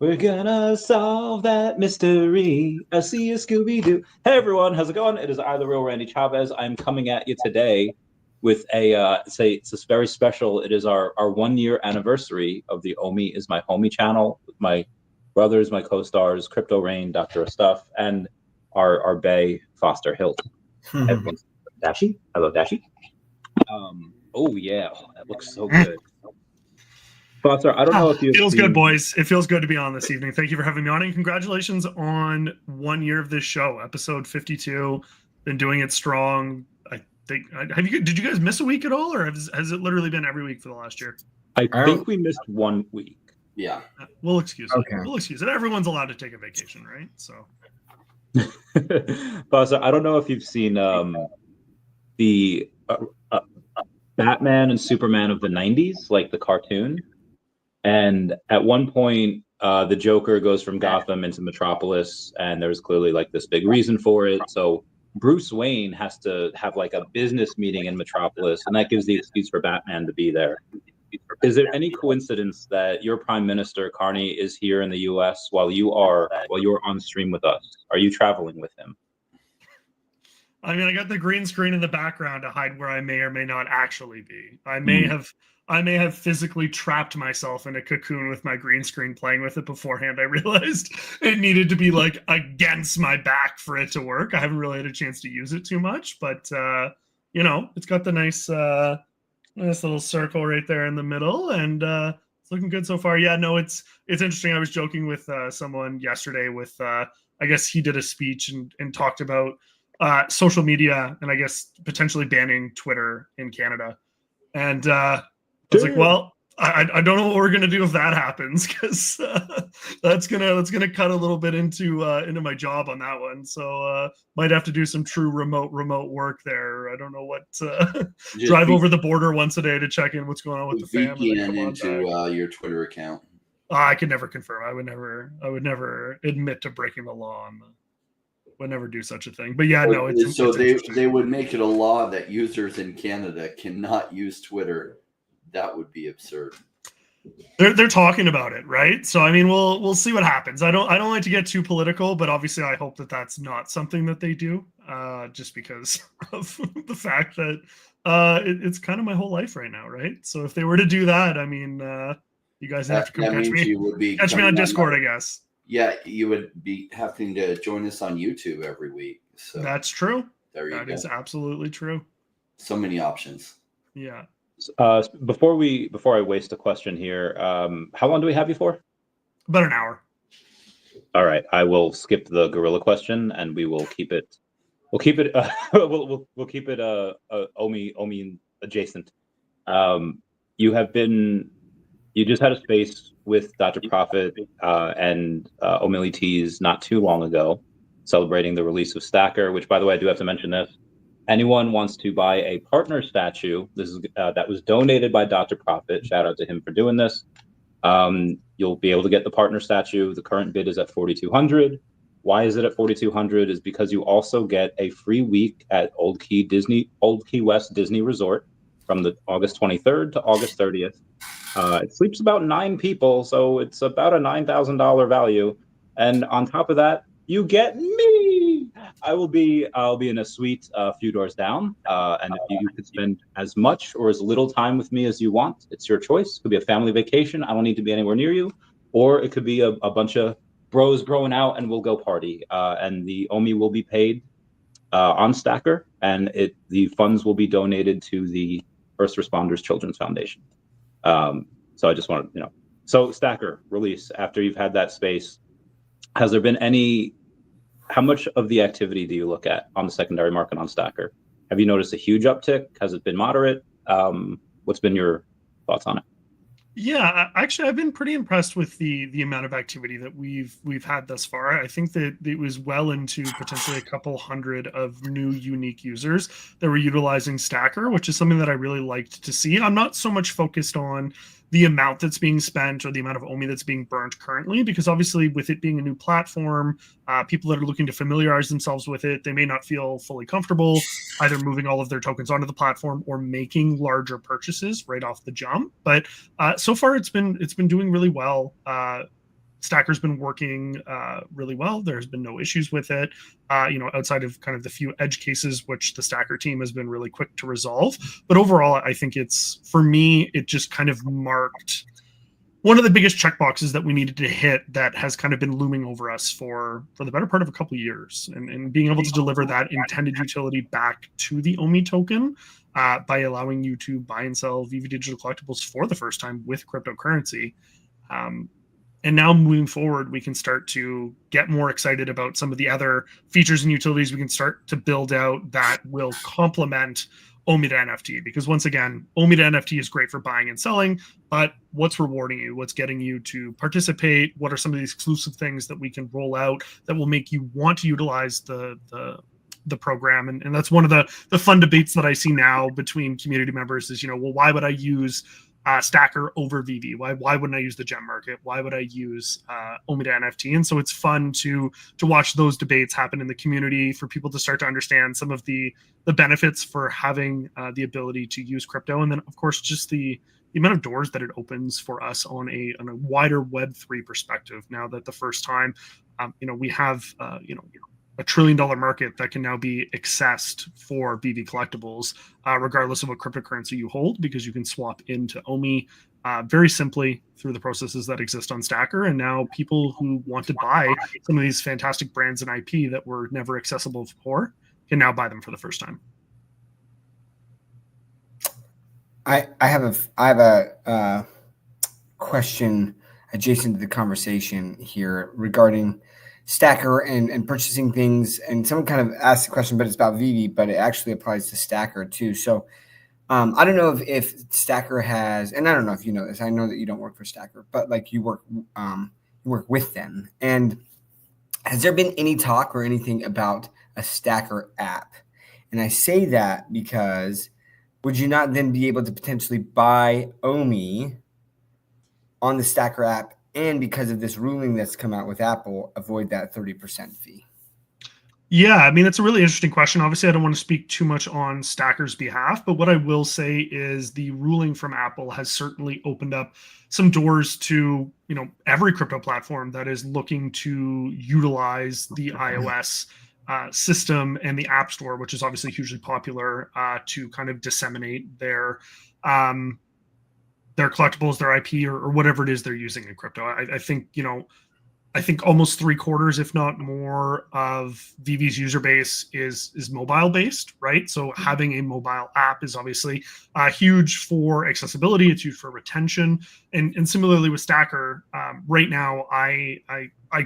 We're gonna solve that mystery. I see a Scooby-Doo. Hey everyone, how's it going? It is I, the real Randy Chavez. I'm coming at you today with it's a very special. It is our 1 year anniversary of the Omi is My Homie channel with my brothers, my co-stars, Crypto Rain, Dr. Stuff, and our Bay Foster Hilt. Everyone's Dashi. Hello, Dashi. Oh yeah, that looks so good. Foster, I don't know if you feels good, boys. It feels good to be on this evening. Thank you for having me on, and congratulations on 1 year of this show, episode 52. Been doing it strong. I think. Did you guys miss a week at all, or has it literally been every week for the last year? I think we missed 1 week. Yeah, we'll excuse it. We'll excuse it. Everyone's allowed to take a vacation, right? So, Foster, I don't know if you've seen the Batman and Superman of the '90s, like the cartoon. And at one point, the Joker goes from Gotham into Metropolis, and there's clearly like this big reason for it. So Bruce Wayne has to have like a business meeting in Metropolis, and that gives the excuse for Batman to be there. Is there any coincidence that your Prime Minister Carney is here in the U.S. while you're on stream with us? Are you traveling with him? I mean, I got the green screen in the background to hide where I may or may not actually be. I may have physically trapped myself in a cocoon with my green screen playing with it beforehand. I realized it needed to be like against my back for it to work. I haven't really had a chance to use it too much, but it's got the nice little circle right there in the middle, and it's looking good so far. Yeah, no, it's interesting. I was joking with someone yesterday with I guess he did a speech and talked about social media and I guess potentially banning Twitter in Canada. And I was like, well, I don't know what we're gonna do if that happens, because that's gonna cut a little bit into my job on that one. So might have to do some true remote work there. I don't know what drive over the border once a day to check in what's going on with the family. VPN into your Twitter account. I could never confirm. I would never admit to breaking the law on the. Would never do such a thing. But yeah, no. They would make it a law that users in Canada cannot use Twitter. That would be absurd. They're talking about it, right? So I mean, we'll see what happens. I don't like to get too political, but obviously I hope that that's not something that they do, just because of the fact that it's kind of my whole life right now, right? So if they were to do that, I mean, you guys have to come catch me. Catch me on Discord, I guess. Yeah, you would be having to join us on YouTube every week. So that's true. That is absolutely true. So many options. Yeah. Before I waste a question here, how long do we have you for? About an hour. All right, I will skip the gorilla question, and we will keep it. We'll keep it. We'll keep it. Omi adjacent. You just had a space with Dr. Prophet and Omili Tees not too long ago, celebrating the release of Stackr, which, by the way, I do have to mention this. Anyone wants to buy a partner statue, this is that was donated by Dr. Prophet. Shout out to him for doing this. You'll be able to get the partner statue. The current bid is at $4,200. Why is it at $4,200? Is because you also get a free week at Old Key West Disney Resort from the August 23rd to August 30th. It sleeps about 9 people, so it's about a $9,000 value. And on top of that, you get me. I'll be in a suite a few doors down. And if you could spend as much or as little time with me as you want, it's your choice. It could be a family vacation. I don't need to be anywhere near you. Or it could be a bunch of bros growing out and we'll go party. And the Omi will be paid on Stackr, and the funds will be donated to the First Responders Children's Foundation. So I just want to, so Stackr release, after you've had that space, has there been how much of the activity do you look at on the secondary market on Stackr? Have you noticed a huge uptick? Has it been moderate? What's been your thoughts on it? Yeah, actually, I've been pretty impressed with the amount of activity that we've had thus far. I think that it was well into potentially a couple hundred of new unique users that were utilizing Stackr, which is something that I really liked to see. I'm not so much focused on the amount that's being spent or the amount of Omi that's being burnt currently, because obviously with it being a new platform, people that are looking to familiarize themselves with it, they may not feel fully comfortable either moving all of their tokens onto the platform or making larger purchases right off the jump. But so far it's been doing really well. Stackr's been working really well. There's been no issues with it, outside of kind of the few edge cases, which the Stackr team has been really quick to resolve. But overall, I think for me, it just kind of marked one of the biggest checkboxes that we needed to hit that has kind of been looming over us for the better part of a couple of years. And being able to deliver that intended utility back to the OMI token by allowing you to buy and sell VV Digital Collectibles for the first time with cryptocurrency. And now moving forward, we can start to get more excited about some of the other features and utilities we can start to build out that will complement OMI to NFT. Because once again, OMI to NFT is great for buying and selling, but what's rewarding you? What's getting you to participate? What are some of these exclusive things that we can roll out that will make you want to utilize the program? And that's one of the fun debates that I see now between community members is, well, why would I use Stackr over VV? Why wouldn't I use the gem market? Why would I use OMI to NFT? And so it's fun to watch those debates happen in the community, for people to start to understand some of the benefits for having the ability to use crypto, and then of course just the amount of doors that it opens for us on a wider Web3 perspective. Now that the first time, we have $1 trillion market that can now be accessed for VV collectibles, regardless of what cryptocurrency you hold, because you can swap into OMI very simply through the processes that exist on Stackr. And now people who want to buy some of these fantastic brands and IP that were never accessible before can now buy them for the first time. I have a question adjacent to the conversation here regarding Stackr and purchasing things. And someone kind of asked the question, but it's about VV, but it actually applies to Stackr too. So I don't know if Stackr has, and I don't know if you know this, I know that you don't work for Stackr, but like you work with them. And has there been any talk or anything about a Stackr app? And I say that because would you not then be able to potentially buy OMI on the Stackr app, and because of this ruling that's come out with Apple, avoid that 30% fee? Yeah, I mean, it's a really interesting question. Obviously, I don't want to speak too much on Stackr's behalf, but what I will say is the ruling from Apple has certainly opened up some doors to, every crypto platform that is looking to utilize the iOS system and the App Store, which is obviously hugely popular, to kind of disseminate their collectibles, their IP, or whatever it is they're using in crypto. I think almost 3/4, if not more, of VV's user base is mobile based, right? So having a mobile app is obviously huge for accessibility. It's huge for retention. And similarly with Stackr, right now I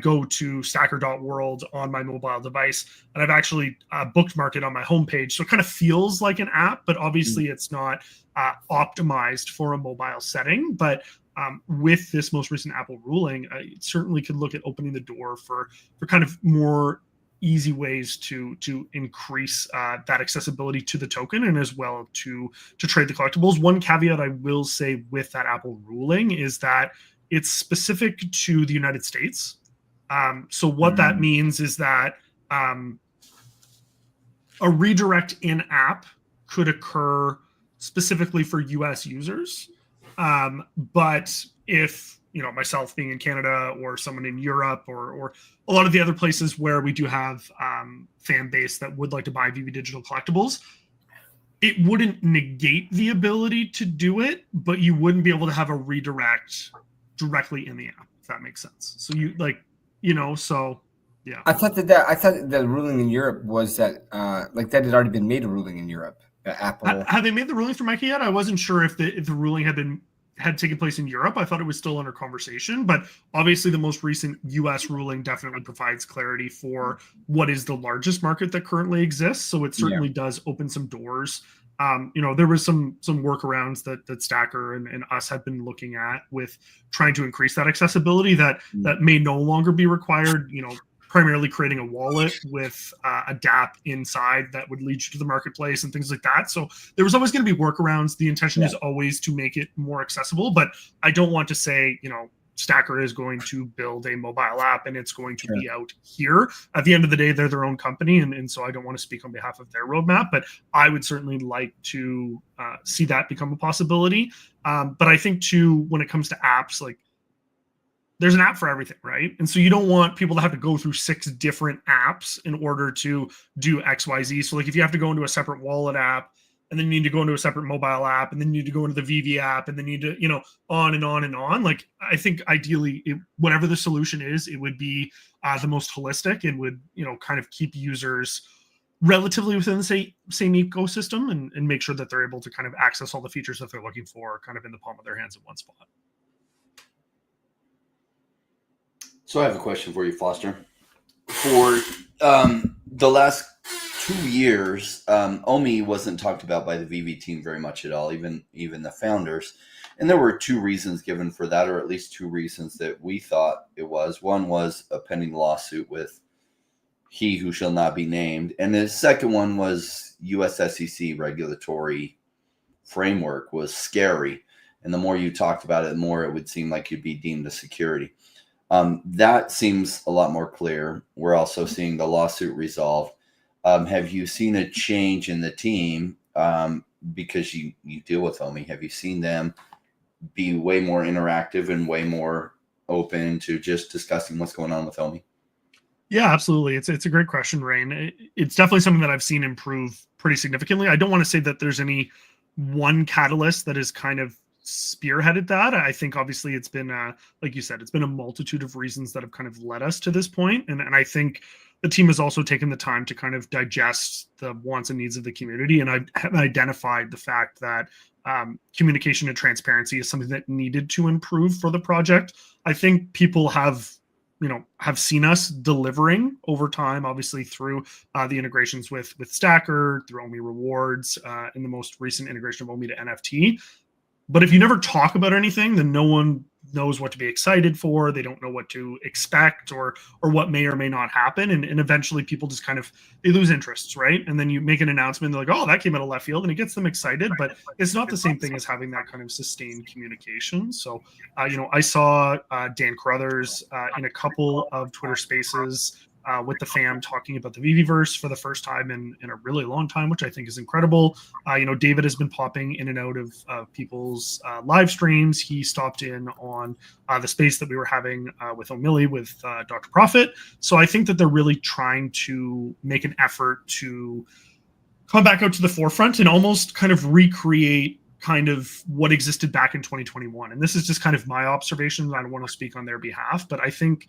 go to stackr.world on my mobile device, and I've actually bookmarked it on my homepage. So it kind of feels like an app, but obviously it's not optimized for a mobile setting. But with this most recent Apple ruling, it certainly could look at opening the door for kind of more easy ways to increase that accessibility to the token, and as well to trade the collectibles. One caveat I will say with that Apple ruling is that it's specific to the United States. So what that means is that a redirect in app could occur specifically for US users. But if, myself being in Canada, or someone in Europe, or a lot of the other places where we do have fan base that would like to buy VV Digital Collectibles, it wouldn't negate the ability to do it, but you wouldn't be able to have a redirect directly in the app, if that makes sense. So so yeah. I thought that the ruling in Europe was that that had already been made a ruling in Europe. Apple. Have they made the ruling for Mikey yet? I wasn't sure if the ruling had taken place in Europe. I thought it was still under conversation, but obviously the most recent US ruling definitely provides clarity for what is the largest market that currently exists. So it certainly does open some doors. There was some workarounds that Stackr and us have been looking at with trying to increase that accessibility that may no longer be required, primarily creating a wallet with a dApp inside that would lead you to the marketplace and things like that. So there was always going to be workarounds. The intention is always to make it more accessible, but I don't want to say, Stackr is going to build a mobile app and it's going to be out here. At the end of the day, they're their own company. And so I don't want to speak on behalf of their roadmap, but I would certainly like to see that become a possibility. But I think too, when it comes to apps, like there's an app for everything, right? And so you don't want people to have to go through 6 different apps in order to do XYZ. So like if you have to go into a separate wallet app, and then you need to go into a separate mobile app, and then you need to go into the VV app, and then you need to, on and on and on. Like, I think ideally, whatever the solution is, it would be the most holistic and would, kind of keep users relatively within the same ecosystem and make sure that they're able to kind of access all the features that they're looking for kind of in the palm of their hands in one spot. So I have a question for you, Foster. For the last 2 years, OMI wasn't talked about by the VV team very much at all, even the founders. And there were 2 reasons given for that, or at least 2 reasons that we thought it was. One was a pending lawsuit with he who shall not be named. And the second one was US SEC regulatory framework was scary. And the more you talked about it, the more it would seem like you'd be deemed a security. That seems a lot more clear. We're also seeing the lawsuit resolved. Have you seen a change in the team because you deal with OMI? Have you seen them be way more interactive and way more open to just discussing what's going on with OMI? Yeah, absolutely. It's a great question, Rain. It's definitely something that I've seen improve pretty significantly. I don't want to say that there's any one catalyst that has kind of spearheaded that. I think obviously it's been, like you said, it's been a multitude of reasons that have kind of led us to this point. And I think the team has also taken the time to kind of digest the wants and needs of the community. And I have identified the fact that communication and transparency is something that needed to improve for the project. I think people have seen us delivering over time, obviously through the integrations with Stackr, through OMI rewards, in the most recent integration of OMI to NFT. But if you never talk about anything, then no one knows what to be excited for. They don't know what to expect or what may or may not happen. And eventually people just kind of, they lose interests, right? And then you make an announcement, they're like, oh, that came out of left field, and it gets them excited, but it's not the same thing as having that kind of sustained communication. So, I saw Dan Carruthers in a couple of Twitter spaces with the fam talking about the VVverse for the first time in a really long time, which I think is incredible. David has been popping in and out of people's live streams. He stopped in on the space that we were having with O'Milly with Dr. Profit. So I think that they're really trying to make an effort to come back out to the forefront and almost kind of recreate kind of what existed back in 2021. And this is just kind of my observations. I don't want to speak on their behalf, but I think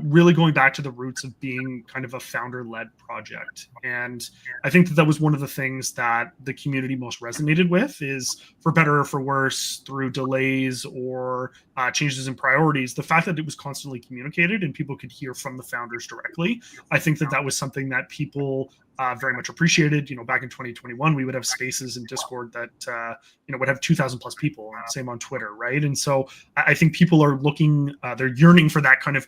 really going back to the roots of being kind of a founder-led project. And I think that was one of the things that the community most resonated with is, for better or for worse, through delays or changes in priorities, the fact that it was constantly communicated and people could hear from the founders directly. I think that was something that people very much appreciated. Back in 2021, we would have spaces in Discord that, would have 2,000 plus people, same on Twitter, right? And so I think people are looking, they're yearning for that kind of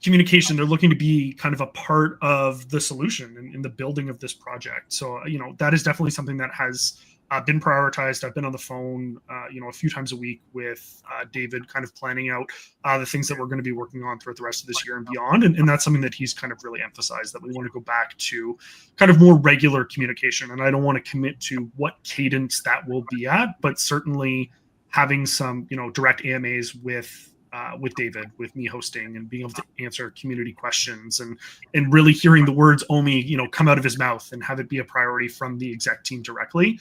communication. They're looking to be kind of a part of the solution in the building of this project. So, that is definitely something that has been prioritized. I've been on the phone, a few times a week with David, kind of planning out the things that we're going to be working on throughout the rest of this year and beyond. And that's something that he's kind of really emphasized, that we want to go back to kind of more regular communication. And I don't want to commit to what cadence that will be at, but certainly having some, direct AMAs with David, with me hosting and being able to answer community questions and really hearing the words OMI, come out of his mouth and have it be a priority from the exec team directly.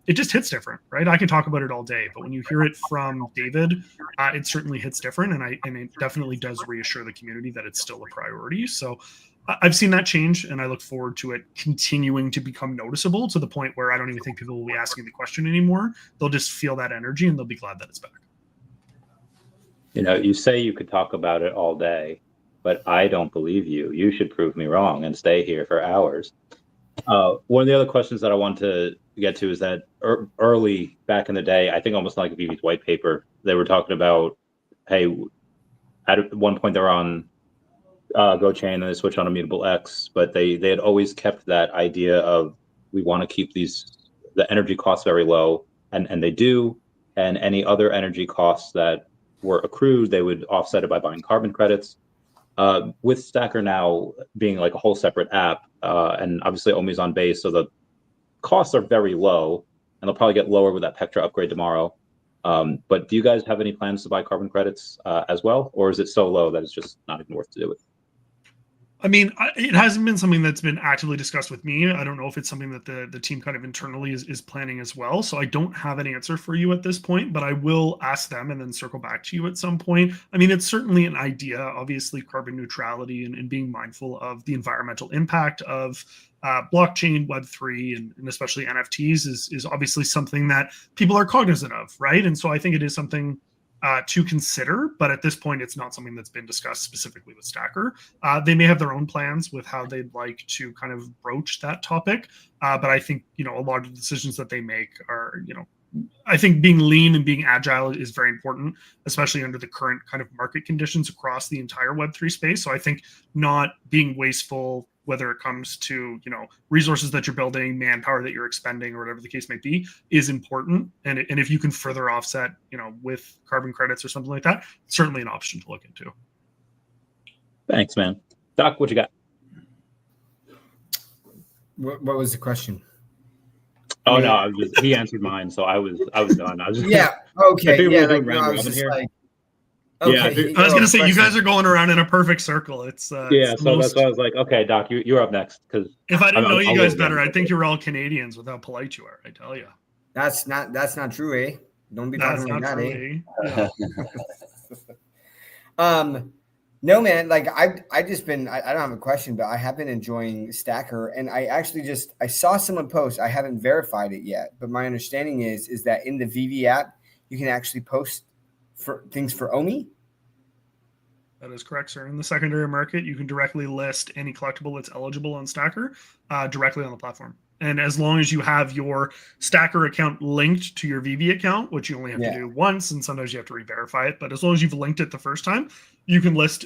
It just hits different, right? I can talk about it all day, but when you hear it from David, it certainly hits different. And it definitely does reassure the community that it's still a priority. So I've seen that change, and I look forward to it continuing to become noticeable to the point where I don't even think people will be asking the question anymore. They'll just feel that energy and they'll be glad that it's back. You say you could talk about it all day, but I don't believe you. You should prove me wrong and stay here for hours. One of the other questions that I want to get to is that early back in the day, I think almost like a VV's white paper, they were talking about, hey, at one point they're on GoChain and they switch on Immutable X, but they had always kept that idea of, we want to keep the energy costs very low, and they do, and any other energy costs that were accrued, they would offset it by buying carbon credits. With Stackr now being like a whole separate app, and obviously OMI's on base, so the costs are very low, and they'll probably get lower with that Pectra upgrade tomorrow. But do you guys have any plans to buy carbon credits as well, or is it so low that it's just not even worth to do it? I mean, it hasn't been something that's been actively discussed with me. I don't know if it's something that the team kind of internally is planning as well. So I don't have an answer for you at this point, but I will ask them and then circle back to you at some point. I mean, it's certainly an idea, obviously, carbon neutrality and being mindful of the environmental impact of blockchain, Web3, and especially NFTs is obviously something that people are cognizant of, right? And so I think it is something to consider, but at this point, it's not something that's been discussed specifically with Stackr. They may have their own plans with how they'd like to kind of broach that topic, but I think a lot of the decisions that they make are I think being lean and being agile is very important, especially under the current kind of market conditions across the entire Web3 space. So I think not being wasteful, whether it comes to resources that you're building, manpower that you're expending, or whatever the case may be, is important. And if you can further offset, with carbon credits or something like that, it's certainly an option to look into. Thanks, man. Doc, what you got? What was the question? Oh no, he answered mine, so I was done. I was just okay, yeah. I was just like. Okay. I was going to say, you guys are going around in a perfect circle. It's so that's why I was like, okay, Doc, you're up next. Because if I didn't know you guys better, I'd think you're all Canadians with how polite you are. I tell you. That's not true, eh? Don't be talking like that, eh? Yeah. No, man. Like I don't have a question, but I have been enjoying Stackr, and I actually I saw someone post. I haven't verified it yet, but my understanding is that in the VV app you can actually post for things for OMI. That is correct, sir. In the secondary market, you can directly list any collectible that's eligible on Stackr directly on the platform. And as long as you have your Stackr account linked to your VV account, which you only have to do once, and sometimes you have to re-verify it, but as long as you've linked it the first time, you can list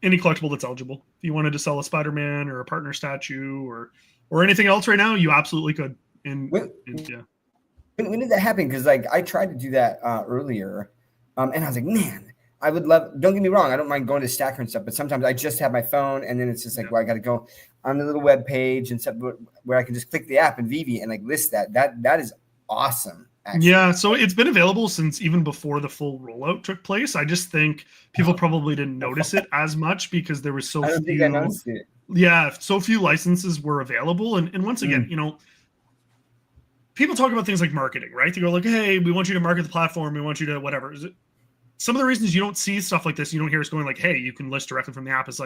any collectible that's eligible. If you wanted to sell a Spider-Man or a partner statue or anything else right now, you absolutely could. When did that happen? Because I tried to do that earlier, and I was like, man, I would love. Don't get me wrong, I don't mind going to Stackr and stuff, but sometimes I just have my phone, and then it's just well, I got to go on the little web page and stuff where I can just click the app and VV and list that. That is awesome. Actually. Yeah, so it's been available since even before the full rollout took place. I just think people probably didn't notice it as much because there was so few. I don't think I noticed it. Yeah, so few licenses were available, and once again, people talk about things like marketing, right? They go hey, we want you to market the platform, we want you to whatever. Some of the reasons you don't see stuff like this, you don't hear us going hey, you can list directly from the app, is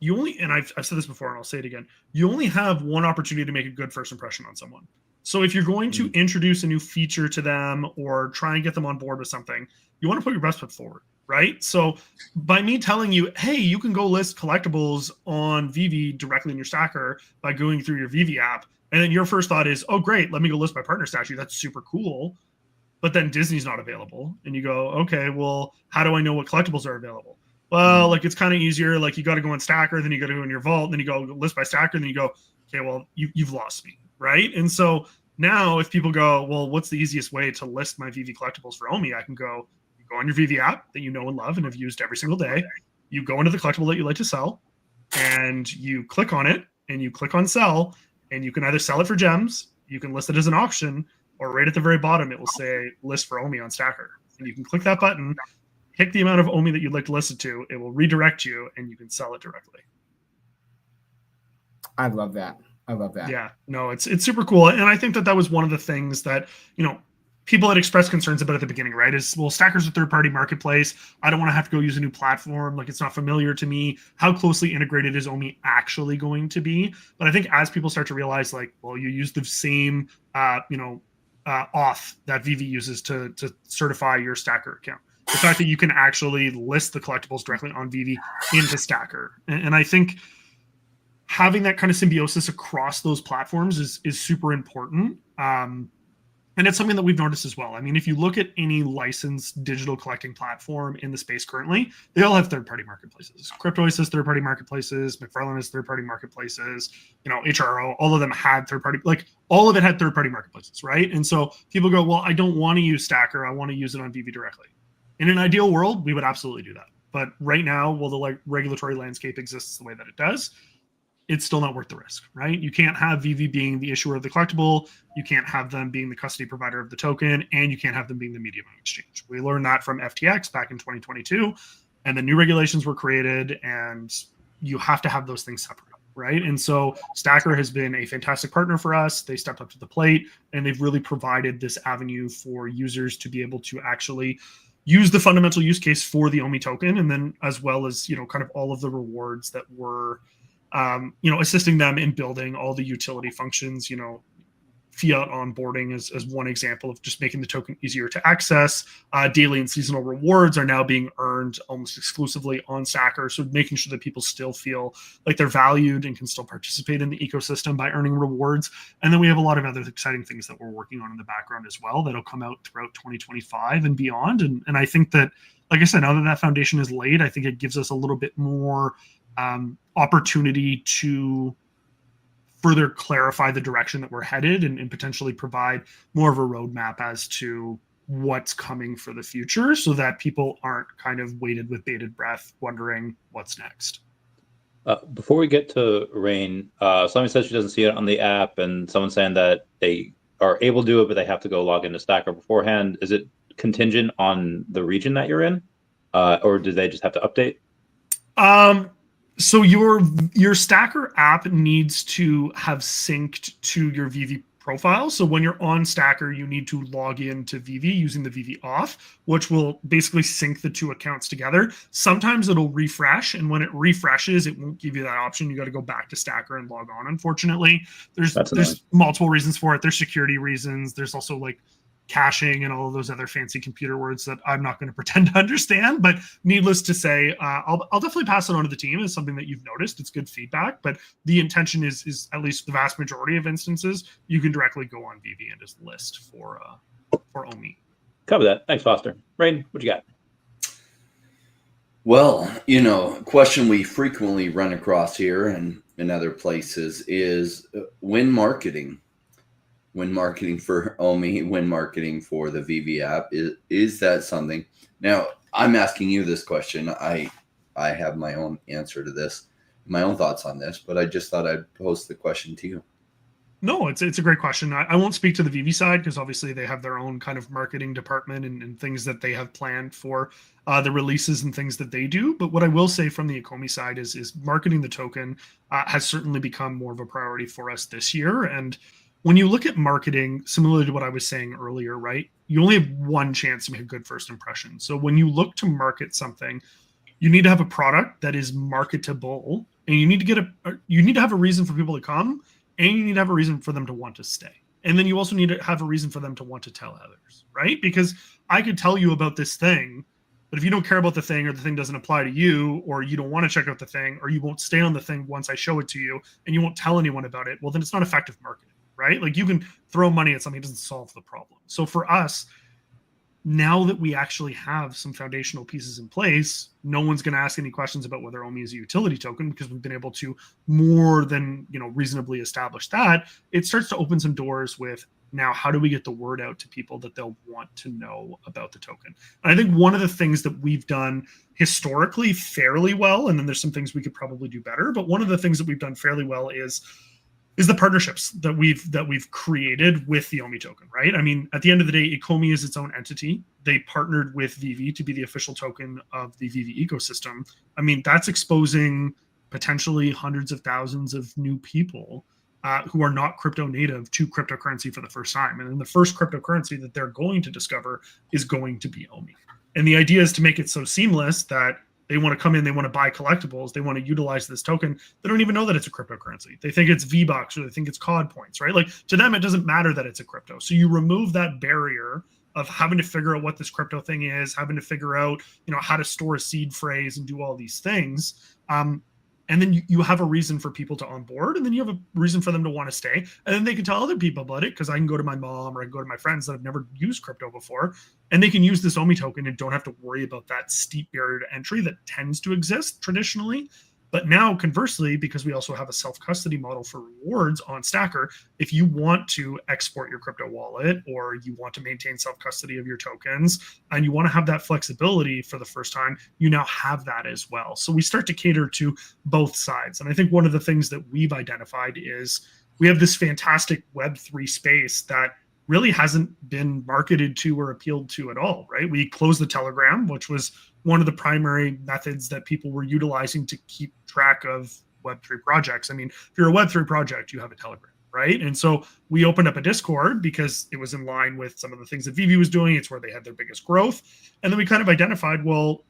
you only, and I've said this before and I'll say it again, you only have one opportunity to make a good first impression on someone. So if you're going to introduce a new feature to them or try and get them on board with something, you want to put your best foot forward, right? So by me telling you, hey, you can go list collectibles on VV directly in your Stackr by going through your VV app, and then your first thought is, oh, great, let me go list my partner statue. That's super cool. But then Disney's not available. And you go, okay, well, how do I know what collectibles are available? Well, it's kind of easier. You got to go in Stackr, then you got to go in your vault, then you go list by Stackr, then you go, okay, well, you've lost me, right? And so now if people go, well, what's the easiest way to list my VV collectibles for OMI? I can go on your VV app that you know and love and have used every single day. You go into the collectible that you like to sell, and you click on it, and you click on sell, and you can either sell it for gems, you can list it as an auction, or right at the very bottom, it will say list for OMI on Stackr. And you can click that button, pick the amount of OMI that you'd like to list it to. It will redirect you, and you can sell it directly. I love that. Yeah, no, it's super cool. And I think that was one of the things that, people had expressed concerns about at the beginning, right? Is, well, Stackr's a third-party marketplace. I don't want to have to go use a new platform. It's not familiar to me. How closely integrated is OMI actually going to be? But I think as people start to realize, well, you use the same, auth that VV uses to certify your Stackr account. The fact that you can actually list the collectibles directly on VV into Stackr. And I think having that kind of symbiosis across those platforms is super important. And it's something that we've noticed as well. I mean, if you look at any licensed digital collecting platform in the space currently, they all have third-party marketplaces. Cryptoids has third-party marketplaces. McFarlane has third-party marketplaces. HRO, all of them had third-party, all of it had third-party marketplaces, right? And so people go, well, I don't want to use Stackr. I want to use it on VV directly. In an ideal world, we would absolutely do that. But right now, while the regulatory landscape exists the way that it does, it's still not worth the risk, right? You can't have VV being the issuer of the collectible, you can't have them being the custody provider of the token, and you can't have them being the medium of exchange. We learned that from FTX back in 2022, and the new regulations were created, and you have to have those things separate, right? And so Stackr has been a fantastic partner for us. They stepped up to the plate, and they've really provided this avenue for users to be able to actually use the fundamental use case for the OMI token, and then as well as, kind of all of the rewards that were assisting them in building all the utility functions, fiat onboarding as one example of just making the token easier to access. Daily and seasonal rewards are now being earned almost exclusively on Stackr. So making sure that people still feel like they're valued and can still participate in the ecosystem by earning rewards. And then we have a lot of other exciting things that we're working on in the background as well that'll come out throughout 2025 and beyond. And I think that, like I said, now that that foundation is laid, I think it gives us a little bit more opportunity to further clarify the direction that we're headed and potentially provide more of a roadmap as to what's coming for the future so that people aren't kind of waited with bated breath wondering what's next. Before we get to Rain, somebody says she doesn't see it on the app, and someone's saying that they are able to do it, but they have to go log into Stackr beforehand. Is it contingent on the region that you're in, or do they just have to update? So your Stackr app needs to have synced to your VV profile. So when you're on Stackr, you need to log in to VV using the VV auth, which will basically sync the two accounts together. Sometimes it'll refresh, and when it refreshes, it won't give you that option. You got to go back to Stackr and log on. Unfortunately, there's multiple reasons for it. There's security reasons. There's also like caching and all of those other fancy computer words that I'm not going to pretend to understand. But needless to say, I'll definitely pass it on to the team as something that you've noticed. It's good feedback, but the intention is at least the vast majority of instances, you can directly go on VV and just list for OMI. Cover that. Thanks, Foster. Rain, what you got? Well, a question we frequently run across here and in other places is when marketing for OMI, when marketing for the VV app, is that something? Now, I'm asking you this question. I have my own answer to this, my own thoughts on this, but I just thought I'd pose the question to you. No, it's a great question. I won't speak to the VV side because obviously they have their own kind of marketing department and things that they have planned for the releases and things that they do. But what I will say from the Ecomi side is marketing the token has certainly become more of a priority for us this year. And when you look at marketing, similar to what I was saying earlier, right? You only have one chance to make a good first impression. So when you look to market something, you need to have a product that is marketable, and you need to have a reason for people to come, and you need to have a reason for them to want to stay. And then you also need to have a reason for them to want to tell others, right? Because I could tell you about this thing, but if you don't care about the thing, or the thing doesn't apply to you, or you don't want to check out the thing, or you won't stay on the thing once I show it to you, and you won't tell anyone about it, well, then it's not effective marketing. Right? Like you can throw money at something that doesn't solve the problem. So for us, now that we actually have some foundational pieces in place, no one's going to ask any questions about whether OMI is a utility token because we've been able to more than reasonably establish that. It starts to open some doors with now how do we get the word out to people that they'll want to know about the token. And I think one of the things that we've done historically fairly well, and then there's some things we could probably do better, but one of the things that we've done fairly well is the partnerships that we've created with the OMI token, right? I mean, at the end of the day, Ecomi is its own entity. They partnered with VV to be the official token of the VV ecosystem. I mean, that's exposing potentially hundreds of thousands of new people who are not crypto native to cryptocurrency for the first time. And then the first cryptocurrency that they're going to discover is going to be OMI. And the idea is to make it so seamless that they want to come in, they want to buy collectibles, they want to utilize this token. They don't even know that it's a cryptocurrency. They think it's V-Bucks or they think it's COD points, right? Like to them, it doesn't matter that it's a crypto. So you remove that barrier of having to figure out what this crypto thing is, having to figure out, how to store a seed phrase and do all these things. And then you have a reason for people to onboard, and then you have a reason for them to want to stay. And then they can tell other people about it because I can go to my mom or I can go to my friends that have never used crypto before, and they can use this OMI token and don't have to worry about that steep barrier to entry that tends to exist traditionally. But now, conversely, because we also have a self-custody model for rewards on Stackr, if you want to export your crypto wallet or you want to maintain self-custody of your tokens and you want to have that flexibility for the first time, you now have that as well. So we start to cater to both sides. And I think one of the things that we've identified is we have this fantastic Web3 space that really hasn't been marketed to or appealed to at all, right? We closed the Telegram, which was one of the primary methods that people were utilizing to keep track of Web3 projects. I mean, if you're a Web3 project, you have a Telegram, right? And so we opened up a Discord because it was in line with some of the things that Vivi was doing. It's where they had their biggest growth. And then we kind of identified, well,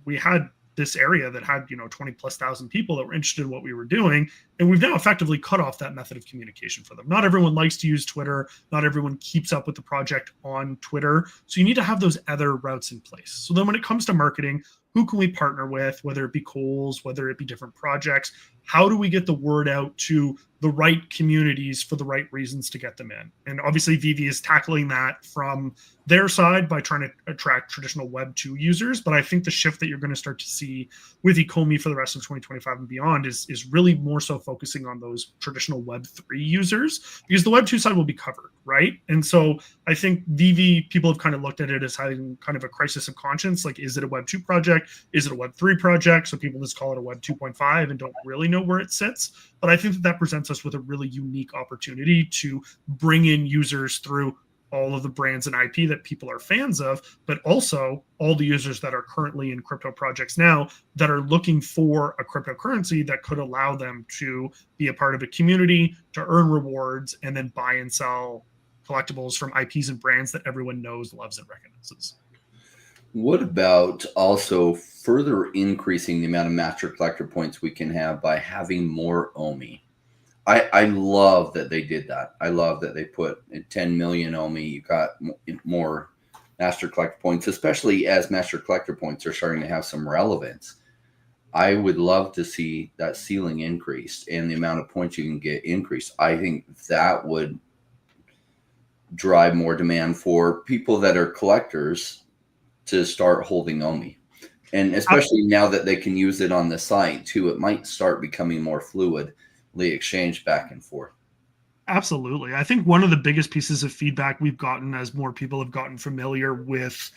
we had this area that had 20 plus thousand people that were interested in what we were doing, and we've now effectively cut off that method of communication for them. Not everyone likes to use Twitter, not everyone keeps up with the project on Twitter, so you need to have those other routes in place. So then when it comes to marketing, who can we partner with, whether it be Coles, whether it be different projects? How do we get the word out to the right communities for the right reasons to get them in? And obviously Vivi is tackling that from their side by trying to attract traditional Web 2 users. But I think the shift that you're going to start to see with Ecomi for the rest of 2025 and beyond is really more so focusing on those traditional Web 3 users, because the Web 2 side will be covered, right? And so I think Vivi, people have kind of looked at it as having kind of a crisis of conscience. Like, is it a Web 2 project? Is it a Web 3 project? So people just call it a Web 2.5 and don't really know where it sits. But I think that presents us with a really unique opportunity to bring in users through all of the brands and IP that people are fans of, but also all the users that are currently in crypto projects now that are looking for a cryptocurrency that could allow them to be a part of a community, to earn rewards, and then buy and sell collectibles from IPs and brands that everyone knows, loves, and recognizes. What about also further increasing the amount of master collector points we can have by having more OMI? I love that they did that. I love that they put 10 million OMI. You got more master collector points, especially as master collector points are starting to have some relevance. I would love to see that ceiling increased and the amount of points you can get increased. I think that would drive more demand for people that are collectors to start holding OMI. And especially now that they can use it on the site too, it might start becoming more fluid. Exchange back and forth. Absolutely. I think one of the biggest pieces of feedback we've gotten as more people have gotten familiar with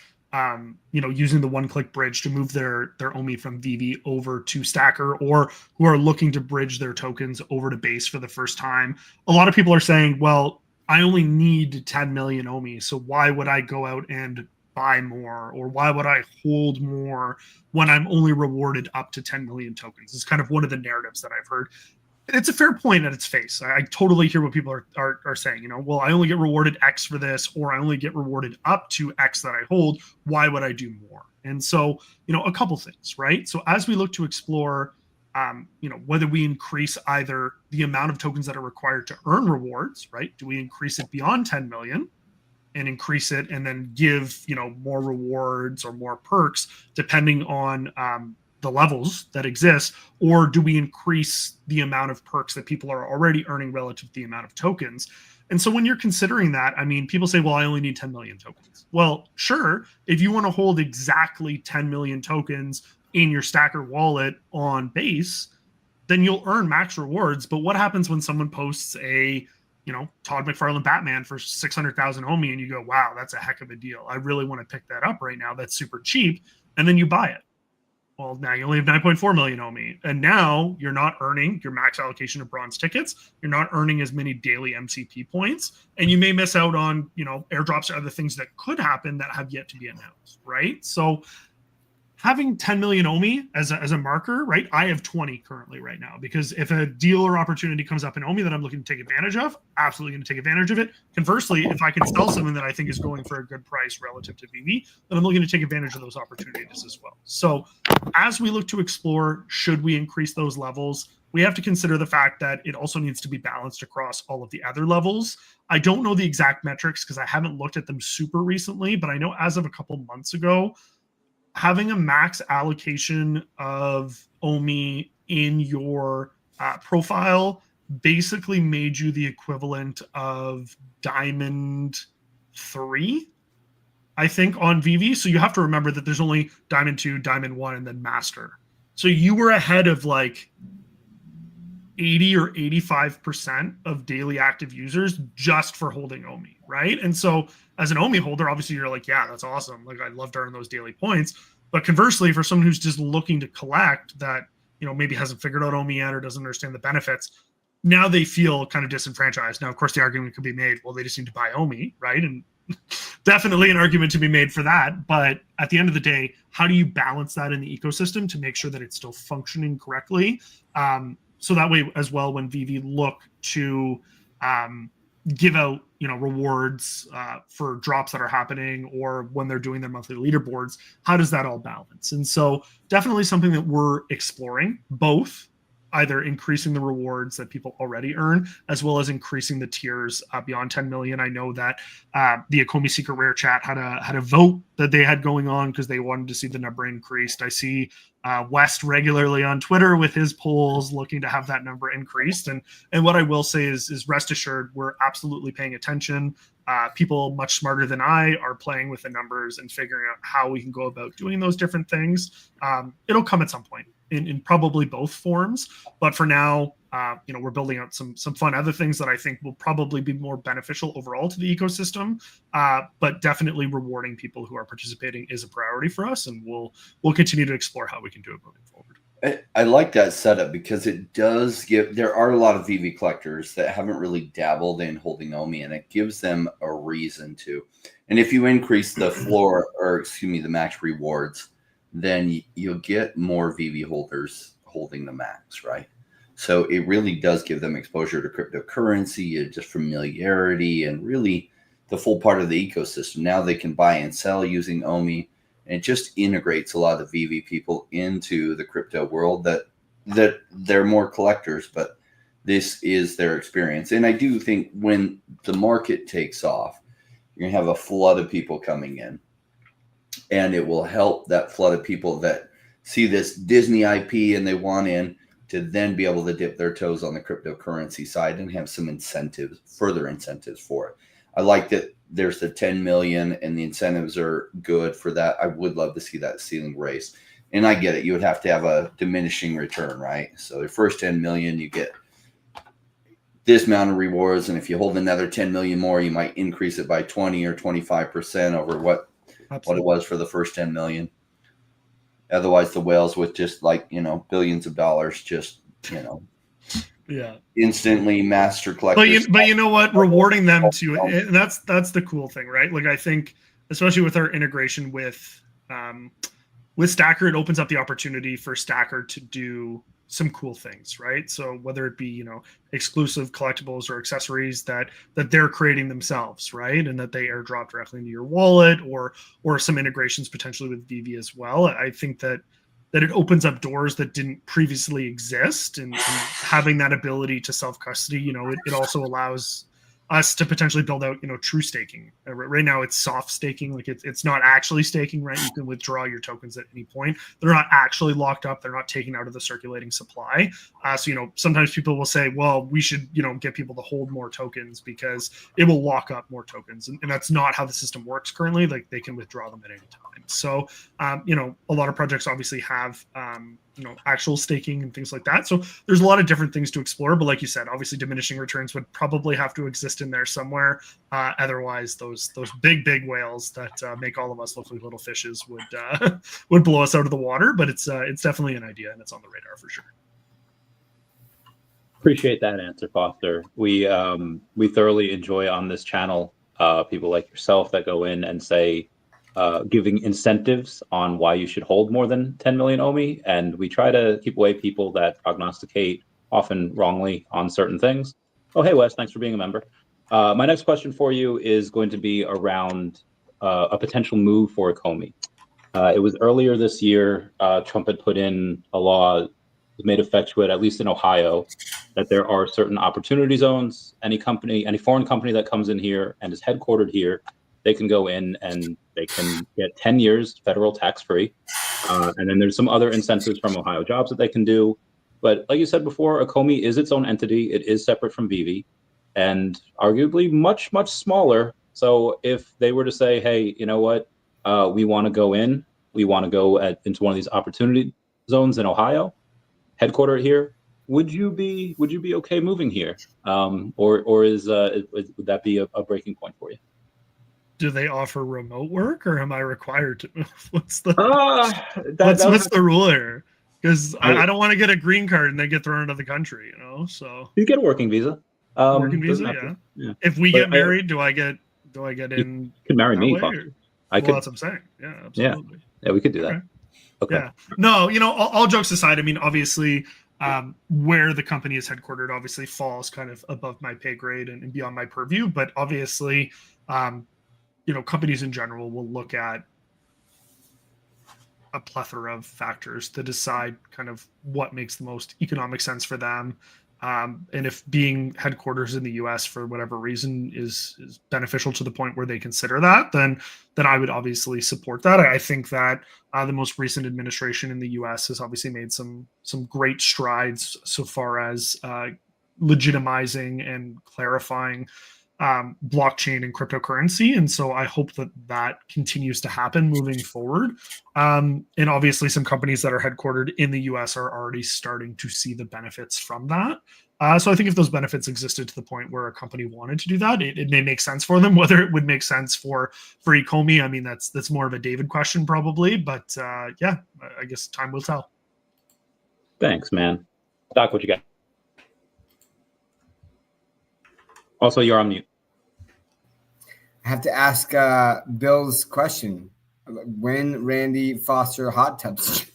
using the one-click bridge to move their OMI from Vivi over to Stackr, or who are looking to bridge their tokens over to Base for the first time. A lot of people are saying, well, I only need 10 million OMI, so why would I go out and buy more, or why would I hold more when I'm only rewarded up to 10 million tokens? It's kind of one of the narratives that I've heard. It's a fair point at its face. I totally hear what people are saying. Well, I only get rewarded X for this, or I only get rewarded up to X that I hold. Why would I do more? And so, a couple things, right? So as we look to explore, whether we increase either the amount of tokens that are required to earn rewards, right? Do we increase it beyond 10 million and increase it and then give, more rewards or more perks depending on, the levels that exist, or do we increase the amount of perks that people are already earning relative to the amount of tokens? And so when you're considering that, I mean, people say, well, I only need 10 million tokens. Well, sure, if you want to hold exactly 10 million tokens in your Stackr wallet on Base, then you'll earn max rewards. But what happens when someone posts a Todd McFarlane Batman for 600,000 OMI and you go, wow, that's a heck of a deal. I really want to pick that up right now. That's super cheap. And then you buy it. Well, now you only have 9.4 million OMI. And now you're not earning your max allocation of bronze tickets. You're not earning as many daily MCP points. And you may miss out on, airdrops or other things that could happen that have yet to be announced, right? So having 10 million OMI as a marker, right? I have 20 currently right now, because if a deal or opportunity comes up in OMI that I'm looking to take advantage of, absolutely going to take advantage of it. Conversely, if I can sell something that I think is going for a good price relative to VV, then I'm looking to take advantage of those opportunities as well. So as we look to explore, should we increase those levels? We have to consider the fact that it also needs to be balanced across all of the other levels. I don't know the exact metrics because I haven't looked at them super recently, but I know as of a couple months ago, having a max allocation of OMI in your profile basically made you the equivalent of Diamond 3, I think, on VV. So you have to remember that there's only Diamond 2, Diamond 1, and then Master. So you were ahead of like 80 or 85% of daily active users just for holding OMI, right? And so as an OMI holder, obviously you're like, yeah, that's awesome. Like I'd love to earn those daily points. But conversely, for someone who's just looking to collect that, maybe hasn't figured out OMI yet or doesn't understand the benefits, now they feel kind of disenfranchised. Now, of course, the argument could be made, well, they just need to buy OMI, right? And definitely an argument to be made for that. But at the end of the day, how do you balance that in the ecosystem to make sure that it's still functioning correctly? So that way as well, when VV look to give out, rewards for drops that are happening, or when they're doing their monthly leaderboards, how does that all balance? And so definitely something that we're exploring, both either increasing the rewards that people already earn, as well as increasing the tiers beyond 10 million. I know that the Akomi Secret Rare chat had a vote that they had going on because they wanted to see the number increased. I see West regularly on Twitter with his polls looking to have that number increased. And what I will say is rest assured, we're absolutely paying attention. People much smarter than I are playing with the numbers and figuring out how we can go about doing those different things. It'll come at some point in probably both forms. But for now, we're building out some fun other things that I think will probably be more beneficial overall to the ecosystem. But definitely rewarding people who are participating is a priority for us, and we'll continue to explore how we can do it moving forward. I like that setup because it does there are a lot of VV collectors that haven't really dabbled in holding OMI, and it gives them a reason to. And if you increase the the max rewards, then you'll get more VV holders holding the max, right? So it really does give them exposure to cryptocurrency and just familiarity and really the full part of the ecosystem. Now they can buy and sell using OMI, and it just integrates a lot of VV people into the crypto world that they're more collectors, but this is their experience. And I do think when the market takes off, you're gonna have a flood of people coming in, and it will help that flood of people that see this Disney IP and they want in to then be able to dip their toes on the cryptocurrency side and have some further incentives for it. I like that there's the 10 million and the incentives are good for that. I would love to see that ceiling raised. And I get it. You would have to have a diminishing return, right? So the first 10 million, you get this amount of rewards. And if you hold another 10 million more, you might increase it by 20 or 25% over what it was for the first 10 million. Otherwise, the whales with just billions of dollars, instantly master collectors. But you know what? Rewarding them too, and that's the cool thing, right? Like I think, especially with our integration with Stackr, it opens up the opportunity for Stackr to do some cool things, right? So whether it be exclusive collectibles or accessories that they're creating themselves, right, and that they airdrop directly into your wallet, or some integrations potentially with VV as well. I think that it opens up doors that didn't previously exist, and having that ability to self custody, it also allows us to potentially build out, true staking. Right now it's soft staking, like it's not actually staking, right? You can withdraw your tokens at any point. They're not actually locked up. They're not taken out of the circulating supply. So, sometimes people will say, well, we should, get people to hold more tokens because it will lock up more tokens. And that's not how the system works currently. Like they can withdraw them at any time. So, a lot of projects obviously have, actual staking and things like that. So there's a lot of different things to explore. But like you said, obviously diminishing returns would probably have to exist in there somewhere. Otherwise, those big whales that make all of us look like little fishes would blow us out of the water. But it's definitely an idea, and it's on the radar for sure. Appreciate that answer, Foster. We thoroughly enjoy on this channel people like yourself that go in and say, giving incentives on why you should hold more than 10 million OMI. And we try to keep away people that prognosticate, often wrongly, on certain things. Oh, hey, Wes, thanks for being a member. My next question for you is going to be around a potential move for Akomi. It was earlier this year, Trump had put in a law made effectuate, at least in Ohio, that there are certain opportunity zones. Any foreign company that comes in here and is headquartered here, they can go in and they can get 10 years federal tax-free. And then there's some other incentives from Ohio Jobs that they can do. But like you said before, Akomi is its own entity. It is separate from VV and arguably much, much smaller. So if they were to say, hey, you know what, we want to go in, we want to go into one of these opportunity zones in Ohio, headquartered here. Would you be okay moving here, or would that be a breaking point for you? Do they offer remote work, or am I required to move? What's the rule here? Because I don't want to get a green card and then get thrown into the country, So you get a working visa. Working visa, yeah. If we get married, do I get in? You could marry me. I could. That's what I'm saying. Yeah, absolutely. Yeah, we could do that. Okay. Yeah. No, all jokes aside, I mean, obviously, where the company is headquartered obviously falls kind of above my pay grade and beyond my purview. But obviously, companies in general will look at a plethora of factors to decide kind of what makes the most economic sense for them. And if being headquarters in the U.S. for whatever reason is beneficial to the point where they consider that, then I would obviously support that. I think that the most recent administration in the U.S. has obviously made some great strides so far as legitimizing and clarifying blockchain and cryptocurrency. And so I hope that continues to happen moving forward. And obviously some companies that are headquartered in the US are already starting to see the benefits from that. So I think if those benefits existed to the point where a company wanted to do that, it may make sense for them. Whether it would make sense for Ecomi, I mean, that's more of a David question probably, but yeah, I guess time will tell. Thanks, man. Doc, what you got? Also, you're on mute. I have to ask Bill's question. When Randy Foster hot tubs?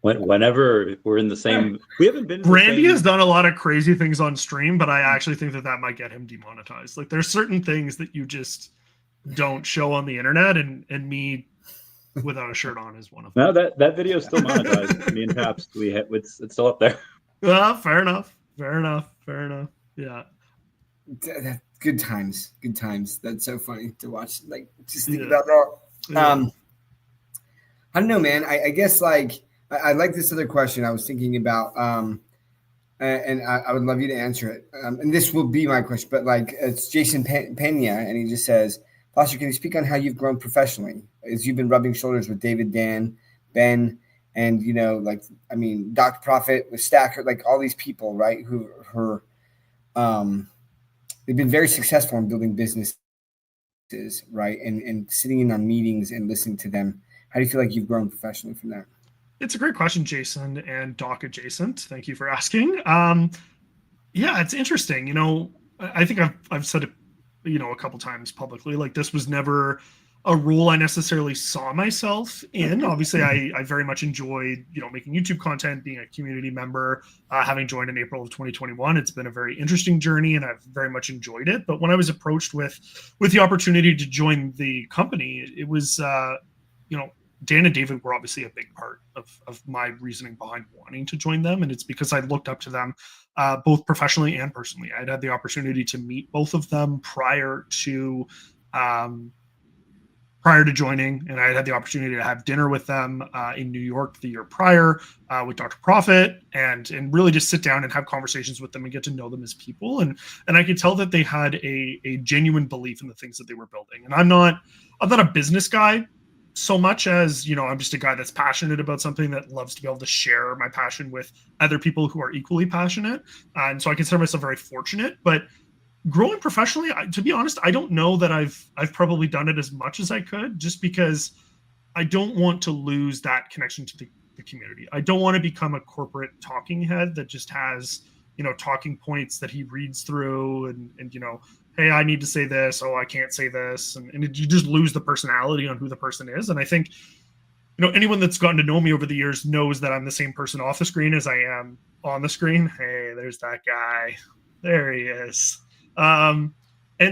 Whenever we're in the same, we haven't been. Randy has done a lot of crazy things on stream, but I actually think that might get him demonetized. Like, there's certain things that you just don't show on the internet, and me without a shirt on is one of them. No, that video is still monetized. Me and Paps, it's still up there. Well, fair enough. Yeah. Good times. That's so funny to watch. Like, just think about that. I don't know, man. I guess like I like this other question I was thinking about, and I would love you to answer it. And this will be my question, but like it's Jason Pena, and he just says, Foster, can you speak on how you've grown professionally as you've been rubbing shoulders with David, Dan, Ben, and Dr. Profit with Stackr, like all these people, right? Who they've been very successful in building businesses, right? And sitting in on meetings and listening to them. How do you feel like you've grown professionally from that? It's a great question, Jason, and Doc adjacent. Thank you for asking. Yeah, it's interesting. I think I've said it, a couple times publicly. Like, this was never a role I necessarily saw myself in. Obviously, I very much enjoyed, making YouTube content, being a community member, having joined in April of 2021. It's been a very interesting journey, and I've very much enjoyed it. But when I was approached with the opportunity to join the company, it was, Dan and David were obviously a big part of my reasoning behind wanting to join them. And it's because I looked up to them both professionally and personally. I'd had the opportunity to meet both of them prior to joining, and I had the opportunity to have dinner with them in New York the year prior with Dr. Profit, and really just sit down and have conversations with them and get to know them as people. And I could tell that they had a genuine belief in the things that they were building. And I'm not a business guy so much as, I'm just a guy that's passionate about something, that loves to be able to share my passion with other people who are equally passionate. And so I consider myself very fortunate. But growing professionally, to be honest, I don't know that I've probably done it as much as I could, just because I don't want to lose that connection to the community. I don't want to become a corporate talking head that just has, talking points that he reads through and hey, I need to say this. Oh, I can't say this. And you just lose the personality on who the person is. And I think, anyone that's gotten to know me over the years knows that I'm the same person off the screen as I am on the screen. Hey, there's that guy. There he is. And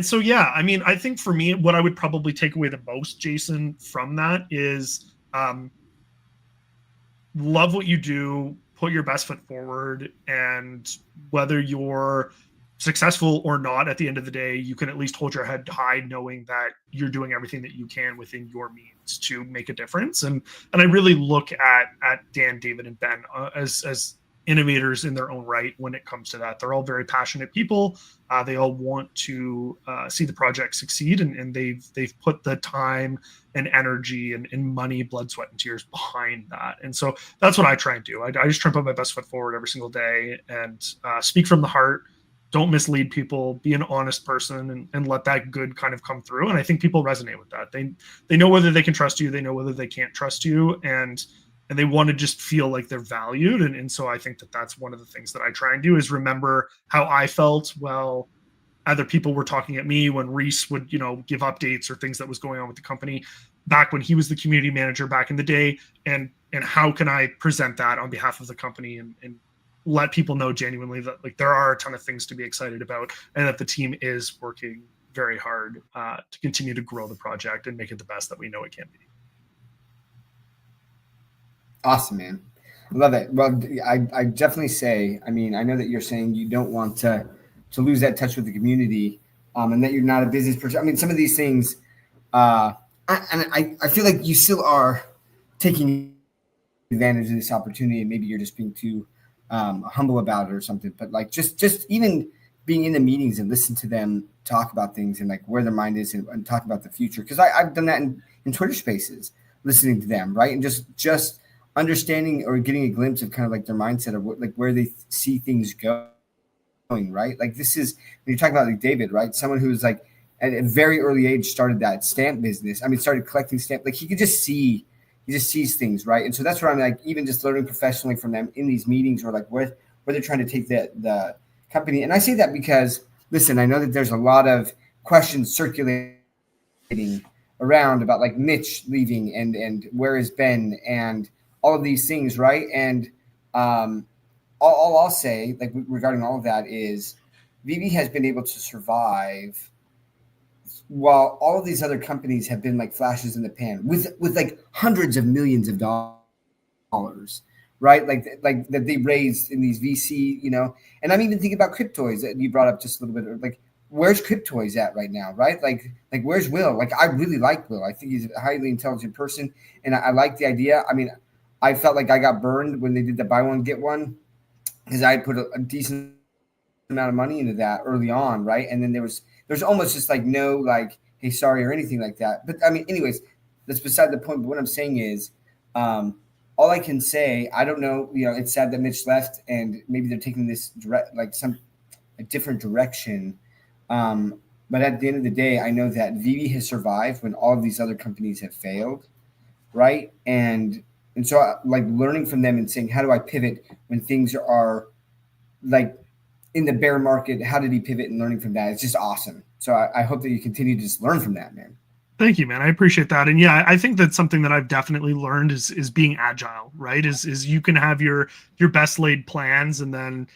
so, yeah, I mean, I think for me, what I would probably take away the most, Jason, from that is love what you do, put your best foot forward, and whether you're successful or not, at the end of the day, you can at least hold your head high knowing that you're doing everything that you can within your means to make a difference. And I really look at Dan, David, and Ben as innovators in their own right when it comes to that. They're all very passionate people. They all want to see the project succeed, and they've put the time and energy and money, blood, sweat, and tears behind that. And so that's what I try and do. I just try and put my best foot forward every single day and speak from the heart. Don't mislead people. Be an honest person, and let that good kind of come through. And I think people resonate with that. They know whether they can trust you. They know whether they can't trust you, and they want to just feel like they're valued. And so I think that that's one of the things that I try and do is remember how I felt while other people were talking at me when Reese would, give updates or things that was going on with the company back when he was the community manager back in the day. And how can I present that on behalf of the company and let people know genuinely that like there are a ton of things to be excited about and that the team is working very hard to continue to grow the project and make it the best that we know it can be. Awesome, man. I love it. Well, I definitely say, I mean, I know that you're saying you don't want to lose that touch with the community and that you're not a business person. I mean, some of these things, I feel like you still are taking advantage of this opportunity, and maybe you're just being too humble about it or something. But like just even being in the meetings and listen to them talk about things and like where their mind is and talk about the future. Because I've done that in Twitter Spaces, listening to them, right? And just understanding or getting a glimpse of kind of like their mindset of what, like where they see things going, right? Like this is, when you're talking about like David, right? Someone who was like at a very early age started that stamp business. I mean, started collecting stamp. Like he just sees things, right? And so that's where I'm like, even just learning professionally from them in these meetings or like where they're trying to take the company. And I say that because, listen, I know that there's a lot of questions circulating around about like Mitch leaving and where is Ben and all of these things, right? And all I'll say, like regarding all of that, is VV has been able to survive while all of these other companies have been like flashes in the pan with like hundreds of millions of dollars, right? Like that they raised in these VC, And I'm even thinking about Cryptoys that you brought up just a little bit. Like, where's Cryptoys at right now, right? Like where's Will? Like, I really like Will. I think he's a highly intelligent person, and I like the idea. I mean, I felt like I got burned when they did the buy one get one because I had put a decent amount of money into that early on, right? And then there's almost just like no like, hey, sorry or anything like that. But I mean, anyways, that's beside the point. But what I'm saying is, all I can say, I don't know. It's sad that Mitch left, and maybe they're taking this a different direction. But at the end of the day, I know that VV has survived when all of these other companies have failed, right? And so like learning from them and saying, how do I pivot when things are like in the bear market? How did he pivot, and learning from that? It's just awesome. So I hope that you continue to just learn from that, man. Thank you, man. I appreciate that. And yeah, I think that's something that I've definitely learned is being agile, right? Is you can have your best laid plans, and then,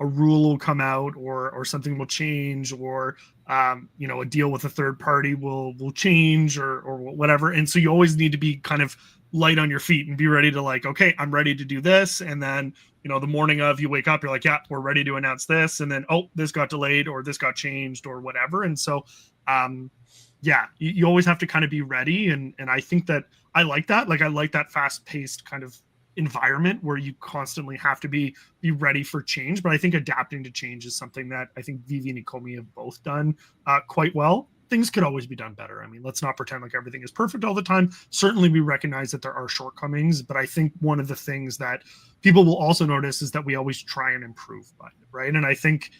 a rule will come out or something will change, or, a deal with a third party will change or whatever. And so you always need to be kind of light on your feet and be ready to like, okay, I'm ready to do this. And then, the morning of, you wake up, you're like, yeah, we're ready to announce this. And then, oh, this got delayed or this got changed or whatever. And so, yeah, you always have to kind of be ready. And I think that I like that. Like, I like that fast paced kind of environment where you constantly have to be ready for change. But I think adapting to change is something that I think Vivi and Ikomi have both done quite well. Things could always be done better. I mean, let's not pretend like everything is perfect all the time. Certainly we recognize that there are shortcomings, but I think one of the things that people will also notice is that we always try and improve by it, right? And I think,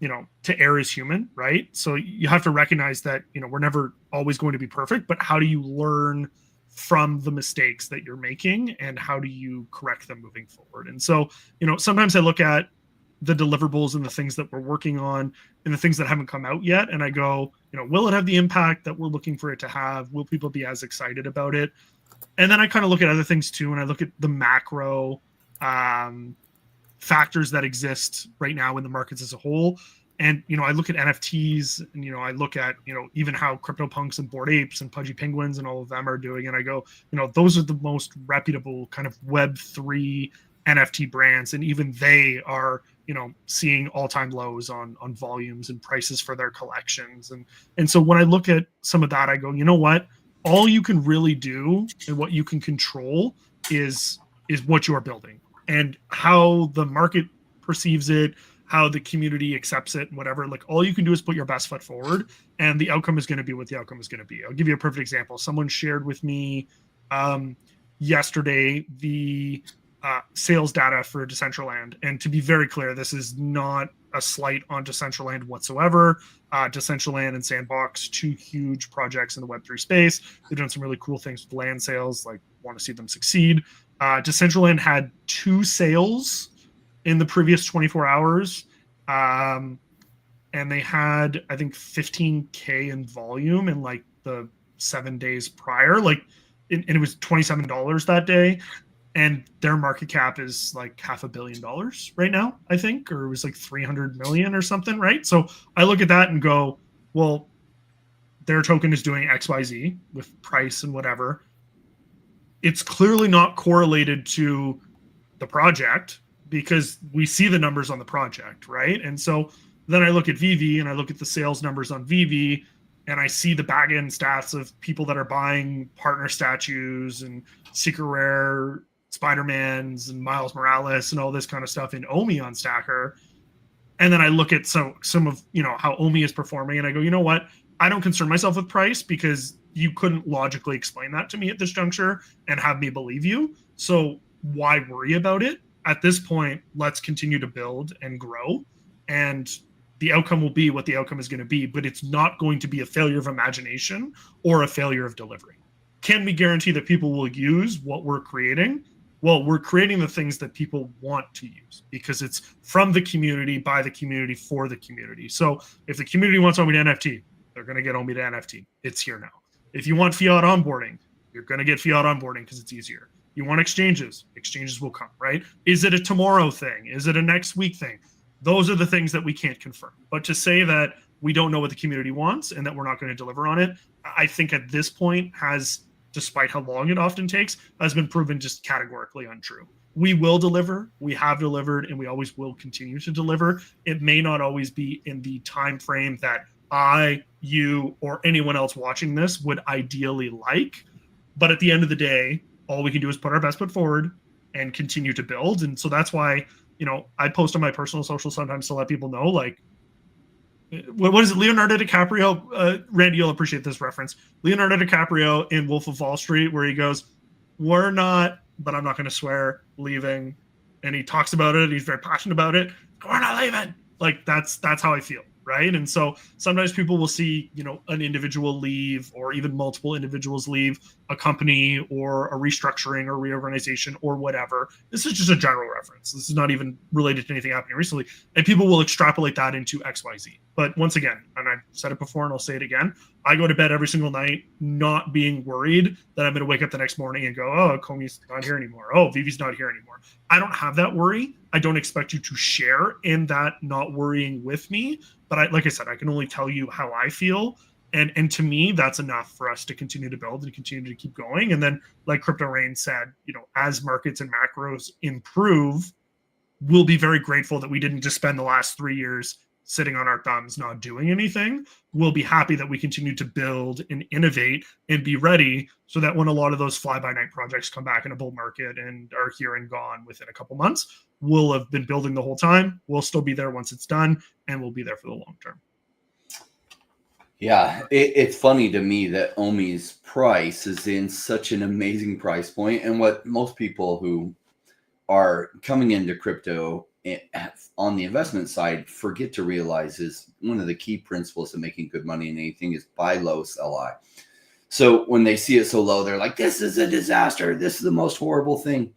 to err is human, right? So you have to recognize that, we're never always going to be perfect, but how do you learn from the mistakes that you're making and how do you correct them moving forward? And so, sometimes I look at the deliverables and the things that we're working on and the things that haven't come out yet. And I go, will it have the impact that we're looking for it to have? Will people be as excited about it? And then I kind of look at other things too. And I look at the macro factors that exist right now in the markets as a whole. And, I look at NFTs and, I look at, even how CryptoPunks and Bored Apes and Pudgy Penguins and all of them are doing. And I go, those are the most reputable kind of Web3 NFT brands. And even they are, seeing all-time lows on volumes and prices for their collections. And so when I look at some of that, I go, you know what? All you can really do and what you can control is what you are building, and how the market perceives it, how the community accepts it, and whatever. Like, all you can do is put your best foot forward, and the outcome is going to be what the outcome is going to be. I'll give you a perfect example. Someone shared with me yesterday the sales data for Decentraland. And to be very clear, this is not a slight on Decentraland whatsoever. Decentraland and Sandbox, two huge projects in the Web3 space. They've done some really cool things with land sales, like want to see them succeed. Decentraland had 2 sales in the previous 24 hours. And they had, I think, 15K in volume in like the 7 days prior. Like, and it was $27 that day. And their market cap is like $500 million right now, I think, or it was like 300 million or something, right? So I look at that and go, well, their token is doing XYZ with price and whatever. It's clearly not correlated to the project because we see the numbers on the project, right? And so then I look at VV and I look at the sales numbers on VV, and I see the back-end stats of people that are buying partner statues and secret rare Spider-Mans and Miles Morales and all this kind of stuff in OMI on Stackr. And then I look at some of, how OMI is performing, and I go, you know what? I don't concern myself with price because you couldn't logically explain that to me at this juncture and have me believe you. So why worry about it? At this point, let's continue to build and grow. And the outcome will be what the outcome is going to be, but it's not going to be a failure of imagination or a failure of delivery. Can we guarantee that people will use what we're creating? Well, we're creating the things that people want to use because it's from the community, by the community, for the community. So if the community wants OMI to NFT, they're going to get OMI to NFT. It's here now. If you want fiat onboarding, you're going to get fiat onboarding because it's easier. You want exchanges will come, right? Is it a tomorrow thing? Is it a next week thing? Those are the things that we can't confirm. But to say that we don't know what the community wants and that we're not going to deliver on it, I think at this point has, despite how long it often takes, has been proven just categorically untrue. We will deliver, we have delivered, and we always will continue to deliver. It may not always be in the time frame that I, you, or anyone else watching this would ideally like. But at the end of the day, all we can do is put our best foot forward and continue to build. And so that's why, I post on my personal social sometimes to let people know, like, what is it? Leonardo DiCaprio, Randy, you'll appreciate this reference. Leonardo DiCaprio in Wolf of Wall Street, where he goes, we're not, but I'm not going to swear, leaving. And he talks about it. He's very passionate about it. We're not leaving. Like, that's how I feel. Right. And so sometimes people will see, an individual leave or even multiple individuals leave a company or a restructuring or reorganization or whatever. This is just a general reference. This is not even related to anything happening recently. And people will extrapolate that into XYZ. But once again, and I've said it before and I'll say it again, I go to bed every single night not being worried that I'm going to wake up the next morning and go, oh, Comey's not here anymore. Oh, Vivi's not here anymore. I don't have that worry. I don't expect you to share in that not worrying with me. But like I said, I can only tell you how I feel. And to me, that's enough for us to continue to build and continue to keep going. And then, like Crypto Rain said, as markets and macros improve, we'll be very grateful that we didn't just spend the last 3 years sitting on our thumbs, not doing anything. We'll be happy that we continue to build and innovate and be ready so that when a lot of those fly-by-night projects come back in a bull market and are here and gone within a couple months, we'll have been building the whole time. We'll still be there once it's done, and we'll be there for the long term. Yeah, it's funny to me that OMI's price is in such an amazing price point, and what most people who are coming into crypto on the investment side forget to realize is one of the key principles of making good money in anything is buy low, sell high. So when they see it so low, they're like, this is a disaster. This is the most horrible thing.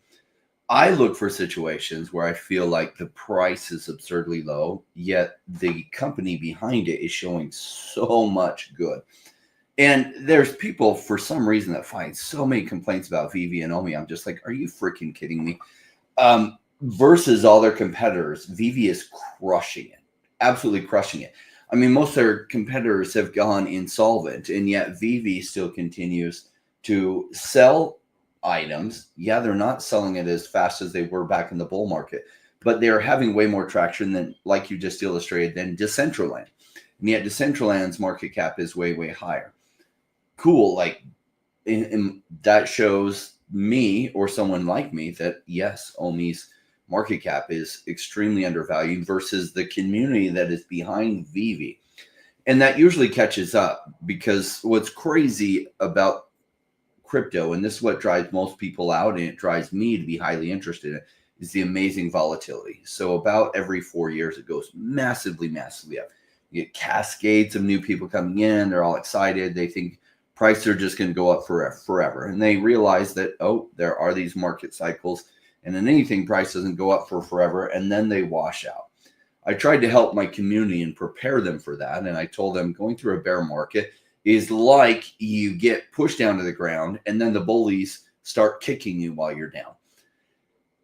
I look for situations where I feel like the price is absurdly low, yet the company behind it is showing so much good. And there's people for some reason that find so many complaints about VV and OMI. I'm just like, are you freaking kidding me? Versus all their competitors, VV is crushing it, absolutely crushing it. I mean, most of their competitors have gone insolvent, and yet VV still continues to sell items. Yeah, they're not selling it as fast as they were back in the bull market, but they're having way more traction than, like you just illustrated, than Decentraland. And yet Decentraland's market cap is way, way higher. Cool. Like, and that shows me or someone like me that, yes, OMI's market cap is extremely undervalued versus the community that is behind VV. And that usually catches up, because what's crazy about crypto, and this is what drives most people out, and it drives me to be highly interested in it, is the amazing volatility. So about every 4 years, it goes massively, massively up. You get cascades of new people coming in. They're all excited. They think prices are just going to go up forever. And they realize that, oh, there are these market cycles, and in anything, price doesn't go up for forever, and then they wash out. I tried to help my community and prepare them for that. And I told them going through a bear market is like you get pushed down to the ground, and then the bullies start kicking you while you're down.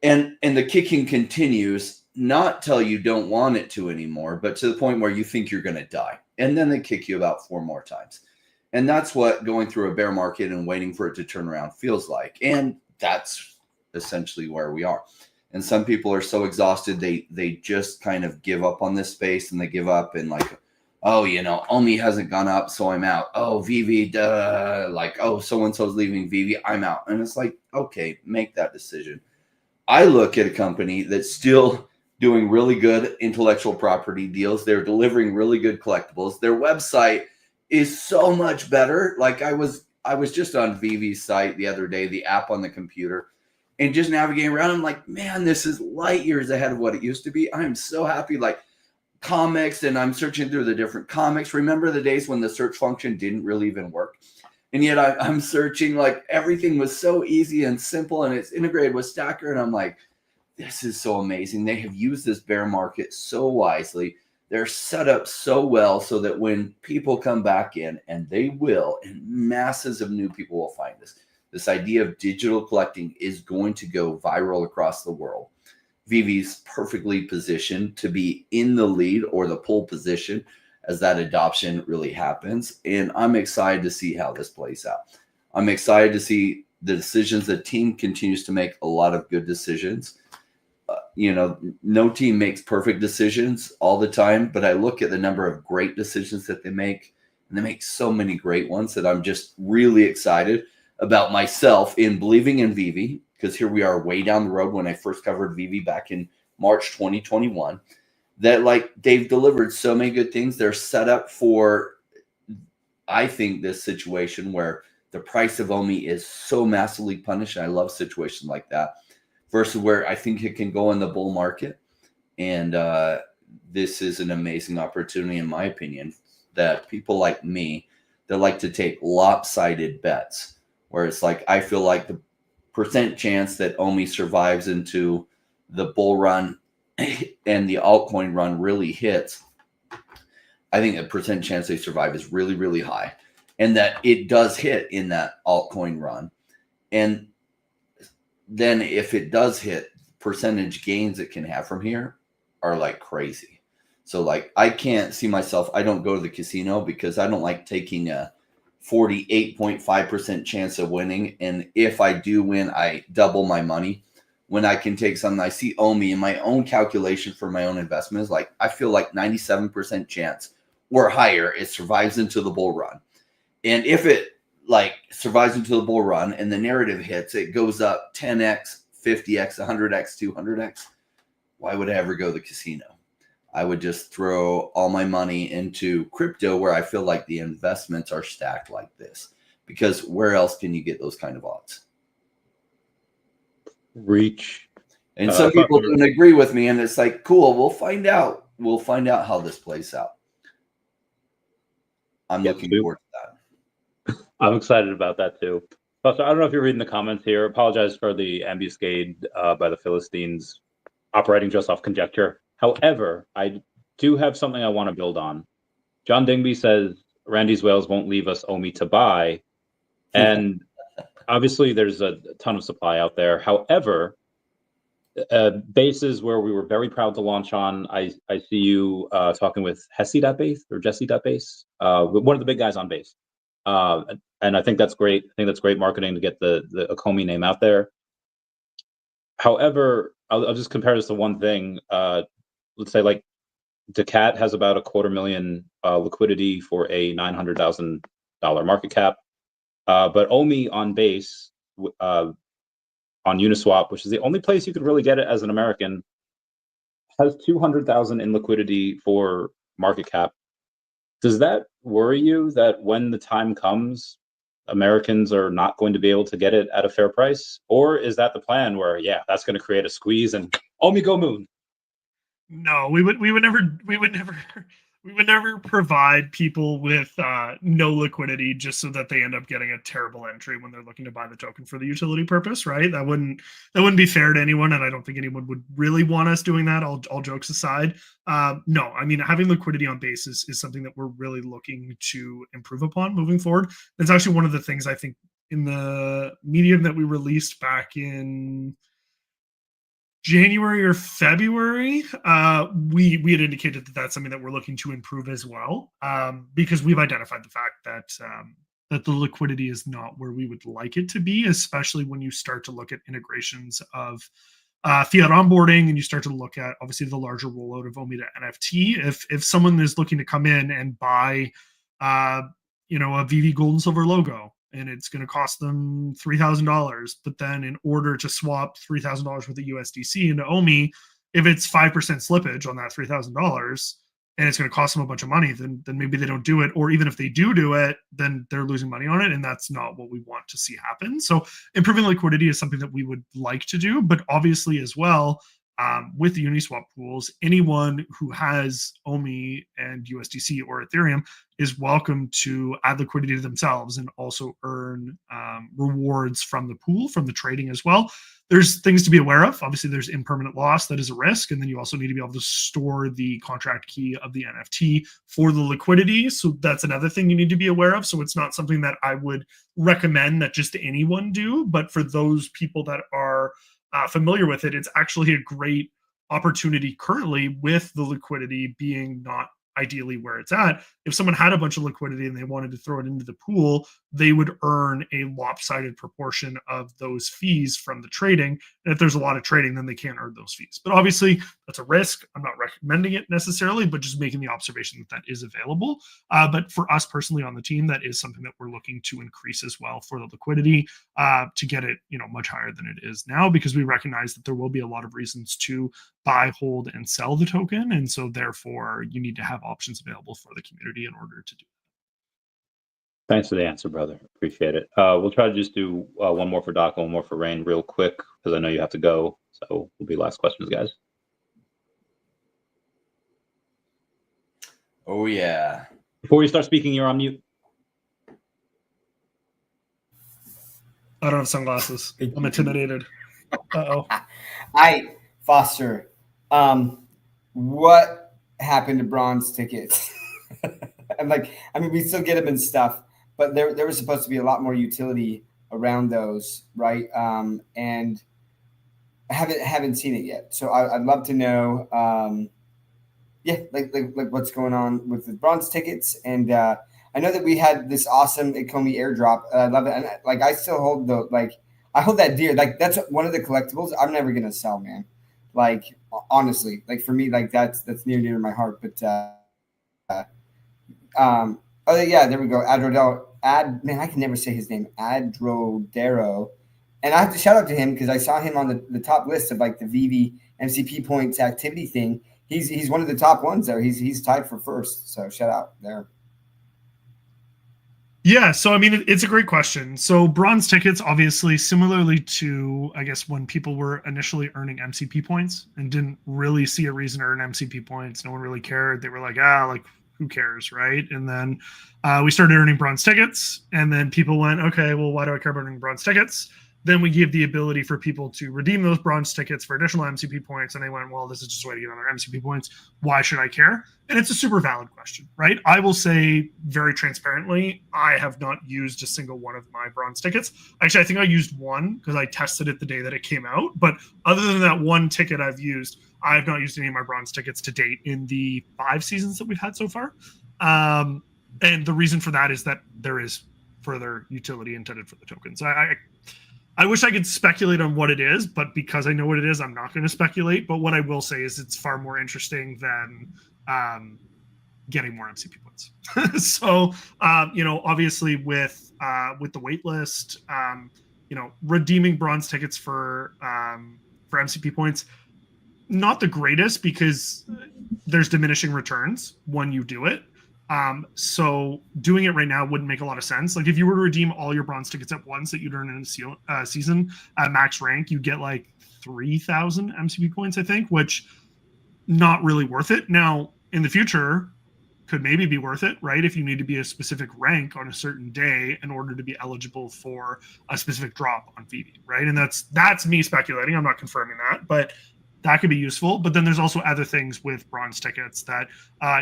And the kicking continues, not till you don't want it to anymore, but to the point where you think you're going to die. And then they kick you about 4 more times. And that's what going through a bear market and waiting for it to turn around feels like. And that's essentially where we are. And some people are so exhausted, they just kind of give up on this space, and they give up and like, oh, you know, OMI hasn't gone up, so I'm out. Oh, VV, like, oh, so-and-so's leaving VV, I'm out. And it's like, okay, make that decision. I look at a company that's still doing really good intellectual property deals. They're delivering really good collectibles. Their website is so much better. Like I was just on VV's site the other day, the app on the computer, and just navigating around. I'm like, man, this is light years ahead of what it used to be. I'm so happy. Like comics, and I'm searching through the different comics. Remember the days when the search function didn't really even work? And yet I'm searching, like everything was so easy and simple, and it's integrated with Stackr. And I'm like, this is so amazing. They have used this bear market so wisely. They're set up so well so that when people come back in, and they will, and masses of new people will find this idea of digital collecting is going to go viral across the world. VV's perfectly positioned to be in the lead or the pole position as that adoption really happens. And I'm excited to see how this plays out. I'm excited to see the decisions. The team continues to make a lot of good decisions. You know, no team makes perfect decisions all the time, but I look at the number of great decisions that they make, and they make so many great ones that I'm just really excited about myself in believing in VV, because here we are way down the road when I first covered VV back in March 2021, that like they've delivered so many good things. They're set up for, I think, this situation where the price of OMI is so massively punished. And I love situations like that versus where I think it can go in the bull market. And this is an amazing opportunity, in my opinion, that people like me that like to take lopsided bets, where it's like, I feel like the percent chance that OMI survives into the bull run and the altcoin run really hits, I think the percent chance they survive is really, really high. And that it does hit in that altcoin run. And then if it does hit, percentage gains it can have from here are like crazy. So like, I can't see myself, I don't go to the casino because I don't like taking a 48.5% chance of winning. And if I do win, I double my money. When I can take something, I see OMI in my own calculation for my own investments, like I feel like 97% chance or higher it survives into the bull run. And if it like survives into the bull run and the narrative hits, it goes up 10x, 50x, 100x, 200x. Why would I ever go to the casino? I would just throw all my money into crypto where I feel like the investments are stacked like this, because where else can you get those kind of odds? Reach. And some people don't agree with me, and it's like, cool, we'll find out. We'll find out how this plays out. I'm looking forward to that. I'm excited about that too. Buster, I don't know if you're reading the comments here. Apologize for the ambuscade by the Philistines operating just off conjecture. However, I do have something I want to build on. John Dingby says Randy's whales won't leave us OMI to buy. And obviously there's a ton of supply out there. However, bases where we were very proud to launch on, I see you talking with Hesse.base or Jesse.base, one of the big guys on base. And I think that's great. I think that's great marketing to get the Akomi name out there. However, I'll just compare this to one thing. Let's say like Decat has about $250,000 liquidity for a $900,000 market cap. But OMI on base on Uniswap, which is the only place you could really get it as an American, has 200,000 in liquidity for market cap. Does that worry you that when the time comes, Americans are not going to be able to get it at a fair price? Or is that the plan where, yeah, that's going to create a squeeze and Omi go moon? No, we would never provide people with no liquidity just so that they end up getting a terrible entry when they're looking to buy the token for the utility purpose, right? That wouldn't be fair to anyone, and I don't think anyone would really want us doing that. All jokes aside, no, I mean, having liquidity on base is something that we're really looking to improve upon moving forward. That's actually one of the things I think in the medium that we released back in January or February, we had indicated that that's something that we're looking to improve as well, because we've identified the fact that that the liquidity is not where we would like it to be, especially when you start to look at integrations of fiat onboarding and you start to look at obviously the larger rollout of OMI to NFT. If someone is looking to come in and buy, a VV Gold and Silver logo, and it's going to cost them $3,000. But then in order to swap $3,000 worth of USDC into OMI, if it's 5% slippage on that $3,000 and it's going to cost them a bunch of money, then maybe they don't do it. Or even if they do it, then they're losing money on it. And that's not what we want to see happen. So improving liquidity is something that we would like to do. But obviously as well, with the Uniswap pools, anyone who has OMI and USDC or Ethereum is welcome to add liquidity to themselves and also earn rewards from the pool, from the trading as well. There's things to be aware of. Obviously, there's impermanent loss that is a risk. And then you also need to be able to store the contract key of the NFT for the liquidity. So that's another thing you need to be aware of. So it's not something that I would recommend that just anyone do. But for those people that are familiar with it, it's actually a great opportunity currently with the liquidity being not ideally where it's at. If someone had a bunch of liquidity and they wanted to throw it into the pool, they would earn a lopsided proportion of those fees from the trading. And if there's a lot of trading, then they can't earn those fees. But obviously, that's a risk. I'm not recommending it necessarily, but just making the observation that is available. But for us personally on the team, that is something that we're looking to increase as well for the liquidity to get it, much higher than it is now, because we recognize that there will be a lot of reasons to buy, hold, and sell the token. And so therefore, you need to have options available for the community in order to do that. Thanks for the answer, brother. Appreciate it. We'll try to just do one more for Doc, one more for Rain real quick, because I know you have to go. So will be last questions, guys. Oh, yeah. Before you start speaking, you're on mute. I don't have sunglasses. I'm intimidated. Uh-oh. Hi, Foster. What happened to bronze tickets? We still get them and stuff, but there was supposed to be a lot more utility around those, right? And I haven't seen it yet. So I'd love to know, like what's going on with the bronze tickets. And I know that we had this awesome Ecomi airdrop. I love it. And I still hold I hold that deer. That's one of the collectibles I'm never gonna sell, man. Honestly, for me, that's near and dear to my heart. But oh yeah, there we go. Man, I can never say his name. Adrodero. And I have to shout out to him because I saw him on the top list of the VV MCP points activity thing. He's one of the top ones there. He's tied for first. So shout out there. Yeah, so it's a great question. So bronze tickets, obviously, similarly to, I guess, when people were initially earning MCP points and didn't really see a reason to earn MCP points. No one really cared. They were who cares, right? And then we started earning bronze tickets, and then people went, okay, well, why do I care about earning bronze tickets? Then we gave the ability for people to redeem those bronze tickets for additional MCP points, and they went, well, this is just a way to get another MCP points. Why should I care? And it's a super valid question, right? I will say very transparently, I have not used a single one of my bronze tickets. Actually, I think I used one because I tested it the day that it came out. But other than that one ticket I've used, I have not used any of my bronze tickets to date in the 5 seasons that we've had so far. And the reason for that is that there is further utility intended for the tokens. I wish I could speculate on what it is, but because I know what it is, I'm not going to speculate. But what I will say is it's far more interesting than getting more MCP points. So, obviously with the wait list, redeeming bronze tickets for MCP points, not the greatest because there's diminishing returns when you do it. So doing it right now wouldn't make a lot of sense. Like if you were to redeem all your bronze tickets at once that you'd earn in a season at max rank, you get like 3,000 MCP points, I think, which not really worth it. Now in the future could maybe be worth it, right? If you need to be a specific rank on a certain day in order to be eligible for a specific drop on Phoebe, right? And that's me speculating. I'm not confirming that, but that could be useful. But then there's also other things with bronze tickets that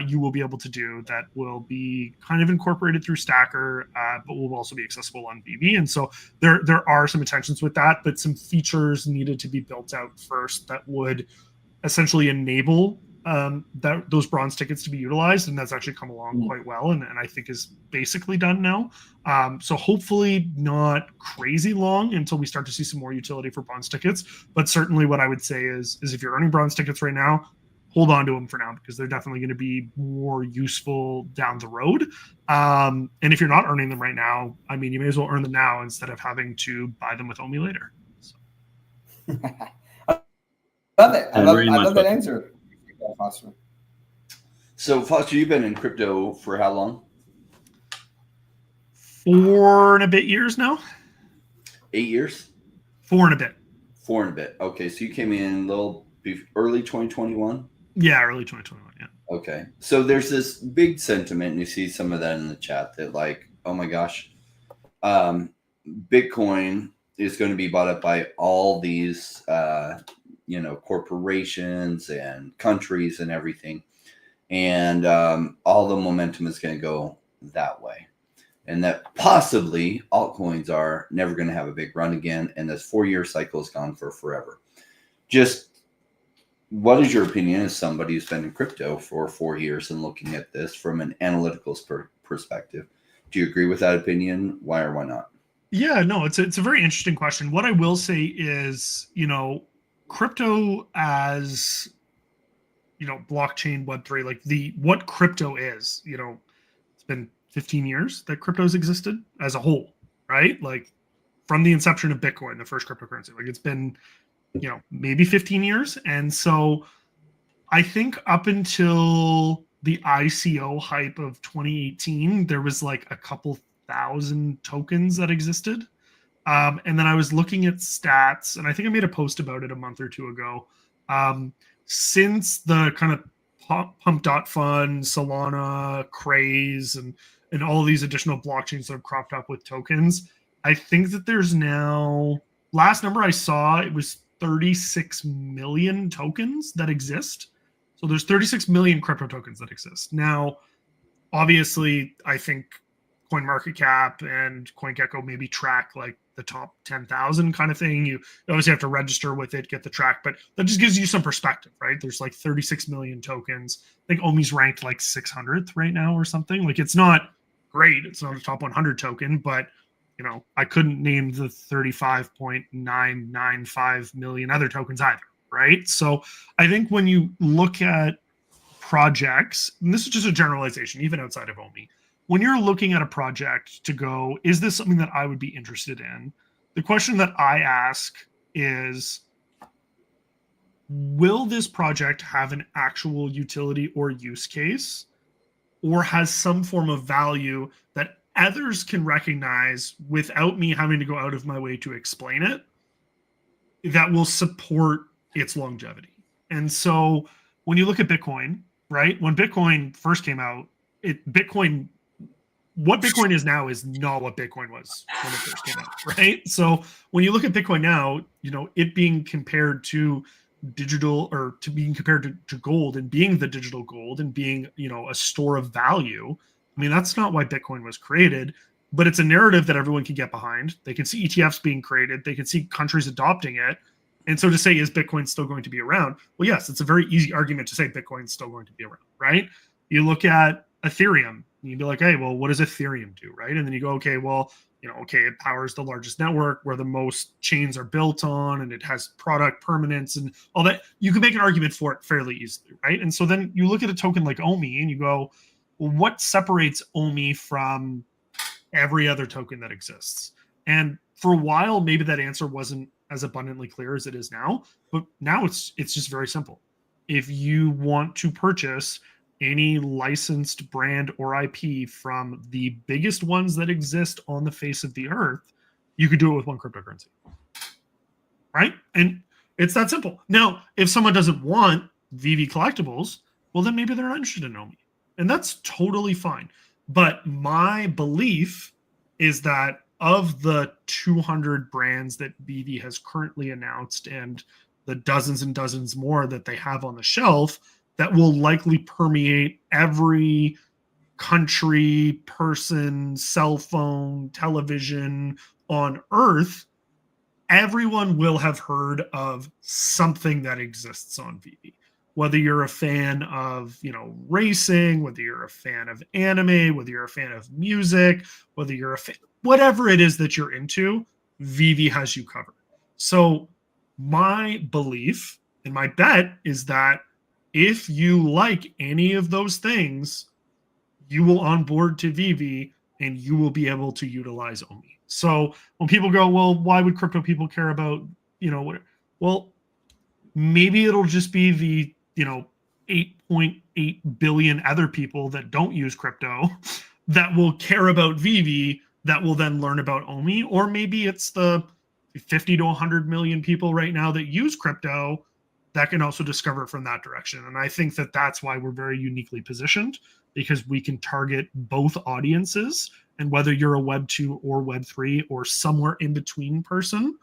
you will be able to do that will be kind of incorporated through Stackr, but will also be accessible on VB. And so there are some intentions with that, but some features needed to be built out first that would essentially enable those bronze tickets to be utilized, and that's actually come along quite well, and I think is basically done now. So hopefully not crazy long until we start to see some more utility for bronze tickets, but certainly what I would say is if you're earning bronze tickets right now, hold on to them for now because they're definitely going to be more useful down the road. And if you're not earning them right now, I mean, you may as well earn them now instead of having to buy them with OMI later. So. Love it. I love that answer. Foster. So, Foster, you've been in crypto for how long? 4 and a bit years now. 8 years? 4 and a bit. 4 and a bit. Okay, so you came in early 2021? Yeah, early 2021, yeah. Okay, so there's this big sentiment, and you see some of that in the chat, that like, oh my gosh, Bitcoin is going to be bought up by all these corporations and countries and everything. And all the momentum is going to go that way. And that possibly altcoins are never going to have a big run again. And this 4-year cycle is gone for forever. Just what is your opinion as somebody who's been in crypto for 4 years and looking at this from an analytical perspective? Do you agree with that opinion? Why or why not? Yeah, no, it's a very interesting question. What I will say is, crypto as blockchain Web3, like what crypto is, it's been 15 years that crypto's existed as a whole, right? Like from the inception of Bitcoin, the first cryptocurrency, like it's been maybe 15 years. And so I think up until the ICO hype of 2018, there was like a couple thousand tokens that existed. And then I was looking at stats, and I think I made a post about it a month or two ago. Since the kind of Pump.Fun, Solana, Craze, and all these additional blockchains that have cropped up with tokens, I think that there's now, last number I saw, it was 36 million tokens that exist. So there's 36 million crypto tokens that exist. Now, obviously, I think CoinMarketCap and CoinGecko maybe track like the top 10,000 kind of thing. You obviously have to register with it, get the track, but that just gives you some perspective, right? There's like 36 million tokens. I think OMI's ranked like 600th right now or something. Like it's not great. It's not a top 100 token, but I couldn't name the 35.995 million other tokens either, right? So I think when you look at projects, and this is just a generalization, even outside of OMI, when you're looking at a project to go, is this something that I would be interested in? The question that I ask is, will this project have an actual utility or use case, or has some form of value that others can recognize without me having to go out of my way to explain it, that will support its longevity? And so when you look at Bitcoin, right? When Bitcoin first came out, what Bitcoin is now is not what Bitcoin was when it first came out, right? So when you look at Bitcoin now, it being compared to digital, or to being compared to gold and being the digital gold and being, a store of value. I mean, that's not why Bitcoin was created, but it's a narrative that everyone can get behind. They can see ETFs being created. They can see countries adopting it. And so to say, is Bitcoin still going to be around? Well, yes, it's a very easy argument to say Bitcoin's still going to be around, right? You look at Ethereum, you'd be like, hey, well, what does Ethereum do, right? And then you go, okay, well, it powers the largest network where the most chains are built on, and it has product permanence and all that. You can make an argument for it fairly easily, right? And so then you look at a token like OMI and you go, well, what separates OMI from every other token that exists? And For a while, maybe that answer wasn't as abundantly clear as it is now, but now it's just very simple. If you want to purchase any licensed brand or IP from the biggest ones that exist on the face of the earth, you could do it with one cryptocurrency. Right? And it's that simple. Now, if someone doesn't want VV collectibles, well, then maybe they're not interested in Omi. And that's totally fine. But my belief is that of the 200 brands that VV has currently announced and the dozens and dozens more that they have on the shelf, that will likely permeate every country, person, cell phone, television on Earth, everyone will have heard of something that exists on VV. Whether you're a fan of, racing, whether you're a fan of anime, whether you're a fan of music, whether you're a fan, whatever it is that you're into, VV has you covered. So my belief and my bet is that if you like any of those things, you will onboard to VV and you will be able to utilize Omi. So when people go, well, why would crypto people care about, well, maybe it'll just be the, 8.8 billion other people that don't use crypto that will care about VV that will then learn about Omi. Or maybe it's the 50 to 100 million people right now that use crypto that can also discover it from that direction. And I think that that's why we're very uniquely positioned, because we can target both audiences. And whether you're a Web 2 or Web 3 or somewhere in between person,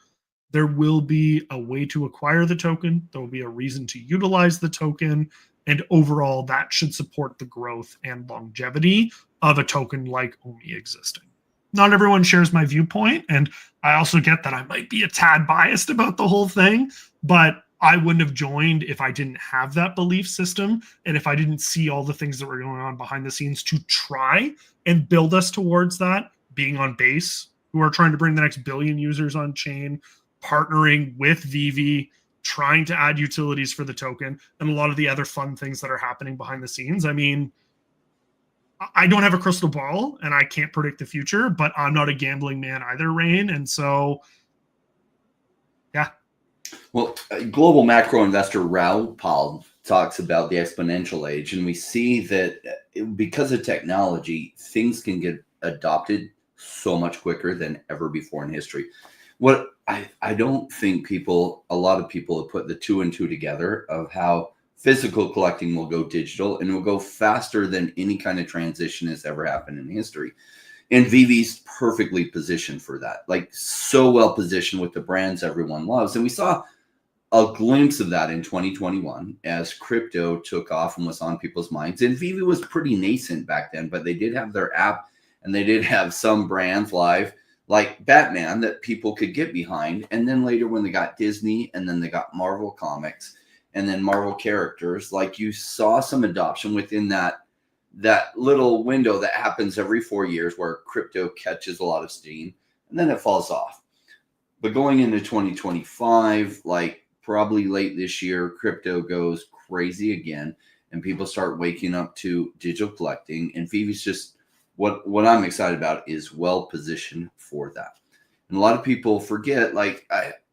there will be a way to acquire the token. There will be a reason to utilize the token. And overall, that should support the growth and longevity of a token like Omi existing. Not everyone shares my viewpoint. And I also get that I might be a tad biased about the whole thing, but I wouldn't have joined if I didn't have that belief system and if I didn't see all the things that were going on behind the scenes to try and build us towards that, being on Base, who are trying to bring the next billion users on chain, partnering with VV, trying to add utilities for the token, and a lot of the other fun things that are happening behind the scenes. I mean, I don't have a crystal ball and I can't predict the future, but I'm not a gambling man either, Rain. And so, yeah. Well, global macro investor Raoul Pal talks about the exponential age, and we see that because of technology, things can get adopted so much quicker than ever before in history. What I don't think a lot of people have put the two and two together of how physical collecting will go digital and will go faster than any kind of transition has ever happened in history. And VV's perfectly positioned for that, like so well positioned with the brands everyone loves. And we saw a glimpse of that in 2021 as crypto took off and was on people's minds. And VV was pretty nascent back then, but they did have their app and they did have some brands live like Batman that people could get behind. And then later when they got Disney and then they got Marvel Comics and then Marvel characters, like you saw some adoption within that little window that happens every 4 years where crypto catches a lot of steam and then it falls off. But going into 2025, like probably late this year, crypto goes crazy again and people start waking up to digital collecting, and VV's just what I'm excited about is well positioned for that. And a lot of people forget, like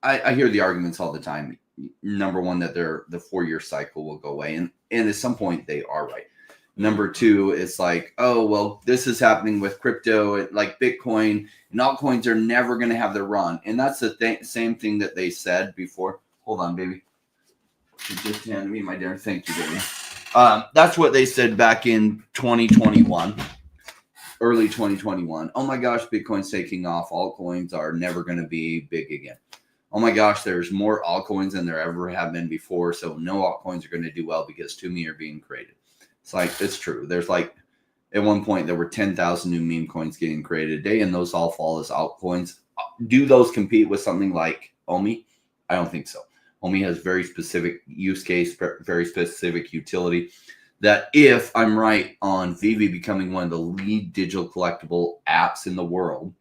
I hear the arguments all the time. Number one, that the 4-year cycle will go away. And at some point they are right. Number two, it's like, oh, well, this is happening with crypto, like Bitcoin and altcoins are never going to have their run. And that's the same thing that they said before. Hold on, baby. You just handed me my dinner. Thank you, baby. That's what they said back in 2021. Early 2021. Oh my gosh, Bitcoin's taking off. Altcoins are never going to be big again. Oh my gosh, there's more altcoins than there ever have been before. So no altcoins are going to do well because too many are being created. It's like, it's true. There's like, at one point, there were 10,000 new meme coins getting created a day, and those all fall as altcoins. Do those compete with something like Omi? I don't think so. Omi has very specific use case, very specific utility. That if I'm right on VV becoming one of the lead digital collectible apps in the world,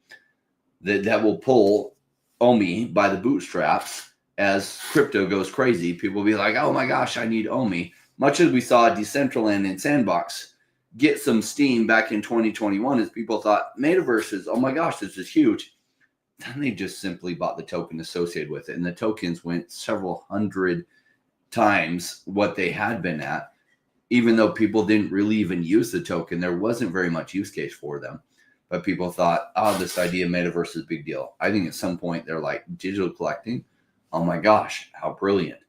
that will pull Omi by the bootstraps as crypto goes crazy. People will be like, oh my gosh, I need Omi. Much as we saw Decentraland and Sandbox get some steam back in 2021 as people thought metaverses, oh my gosh, this is huge. then they just simply bought the token associated with it. And the tokens went several hundred times what they had been at, even though people didn't really even use the token. There wasn't very much use case for them. But people thought, oh, this idea of metaverse is a big deal. I think at some point they're like, digital collecting, oh my gosh, how brilliant.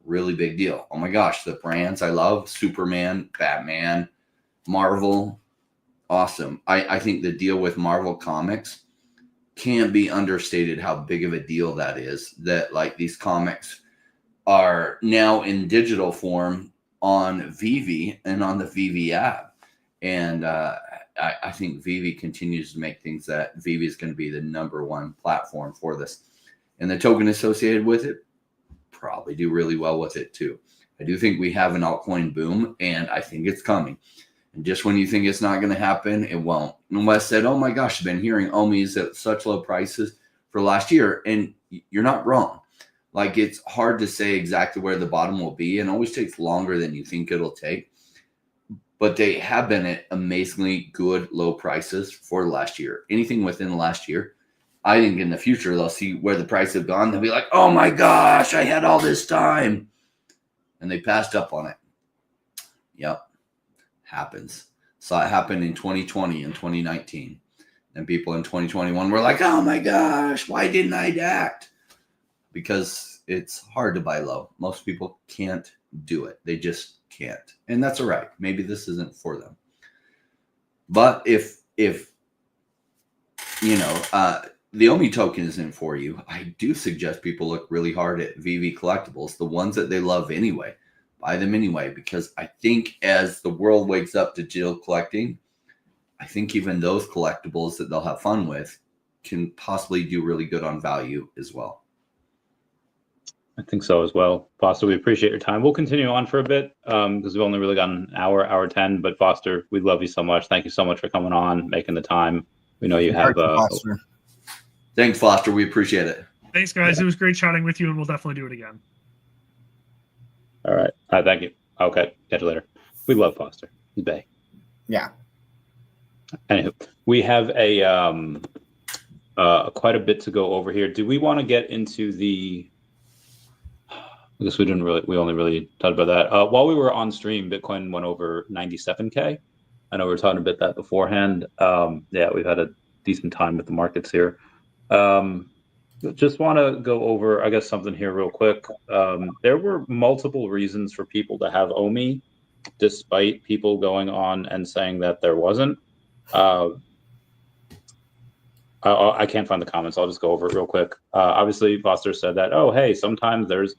Really big deal. Oh my gosh, the brands I love, Superman, Batman, Marvel, awesome. I think the deal with Marvel Comics can't be understated how big of a deal that is, that like these comics are now in digital form on Vivi and on the Vivi app. And I think Vivi continues to make things that Vivi is going to be the #1 platform for this. And the token associated with it probably do really well with it too. I do think we have an altcoin boom, and I think it's coming. And just when you think it's not going to happen, it won't. And Wes said, oh my gosh, I've been hearing OMIs at such low prices for last year. And you're not wrong. Like, it's hard to say exactly where the bottom will be, and always takes longer than you think it'll take. But they have been at amazingly good low prices for last year. Anything within the last year, I think in the future, they'll see where the price have gone. They'll be like, oh my gosh, I had all this time. And they passed up on it. Yep. Happens. Saw it happen in 2020 and 2019. And people in 2021 were like, oh my gosh, why didn't I act? Because it's hard to buy low. Most people can't do it. They just can't. And that's all right. Maybe this isn't for them. But if you know, the OMI token isn't for you, I do suggest people look really hard at VV collectibles, the ones that they love anyway. Buy them anyway, because I think as the world wakes up to digital collecting, I think even those collectibles that they'll have fun with can possibly do really good on value as well. I think so as well. Foster, we appreciate your time. We'll continue on for a bit because we've only really got an hour 10. But Foster, we love you so much. Thank you so much for coming on, making the time. We know you have. Foster. Thanks, Foster. We appreciate it. Thanks, guys. It was great chatting with you, and we'll definitely do it again. All right. Thank you. Okay. Catch you later. We love Foster. He's bae. Yeah. Anywho, we have quite a bit to go over here. Do we want to get into the? I guess we only really talked about that. While we were on stream, Bitcoin went over 97K. I know we were talking about that beforehand. Yeah, we've had a decent time with the markets here. Just want to go over, I guess, something here real quick. There were multiple reasons for people to have OMI, despite people going on and saying that there wasn't. I can't find the comments. I'll just go over it real quick. Obviously, Foster said that, oh, hey, sometimes there's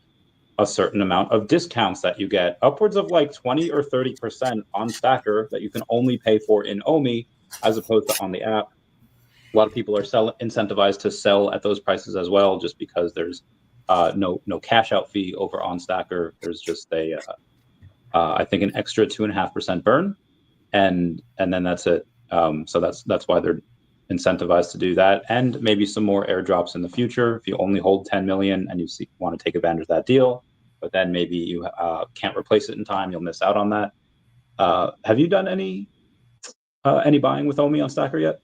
a certain amount of discounts that you get, upwards of like 20 or 30% on Stackr that you can only pay for in OMI as opposed to on the app. A lot of people are incentivized to sell at those prices as well, just because there's no cash out fee over on Stackr. There's just I think an extra 2.5% burn, and then that's it. So that's why they're incentivized to do that, and maybe some more airdrops in the future if you only hold 10 million and you want to take advantage of that deal, but then maybe you can't replace it in time. You'll miss out on that. Have you done any buying with OMI on Stackr yet?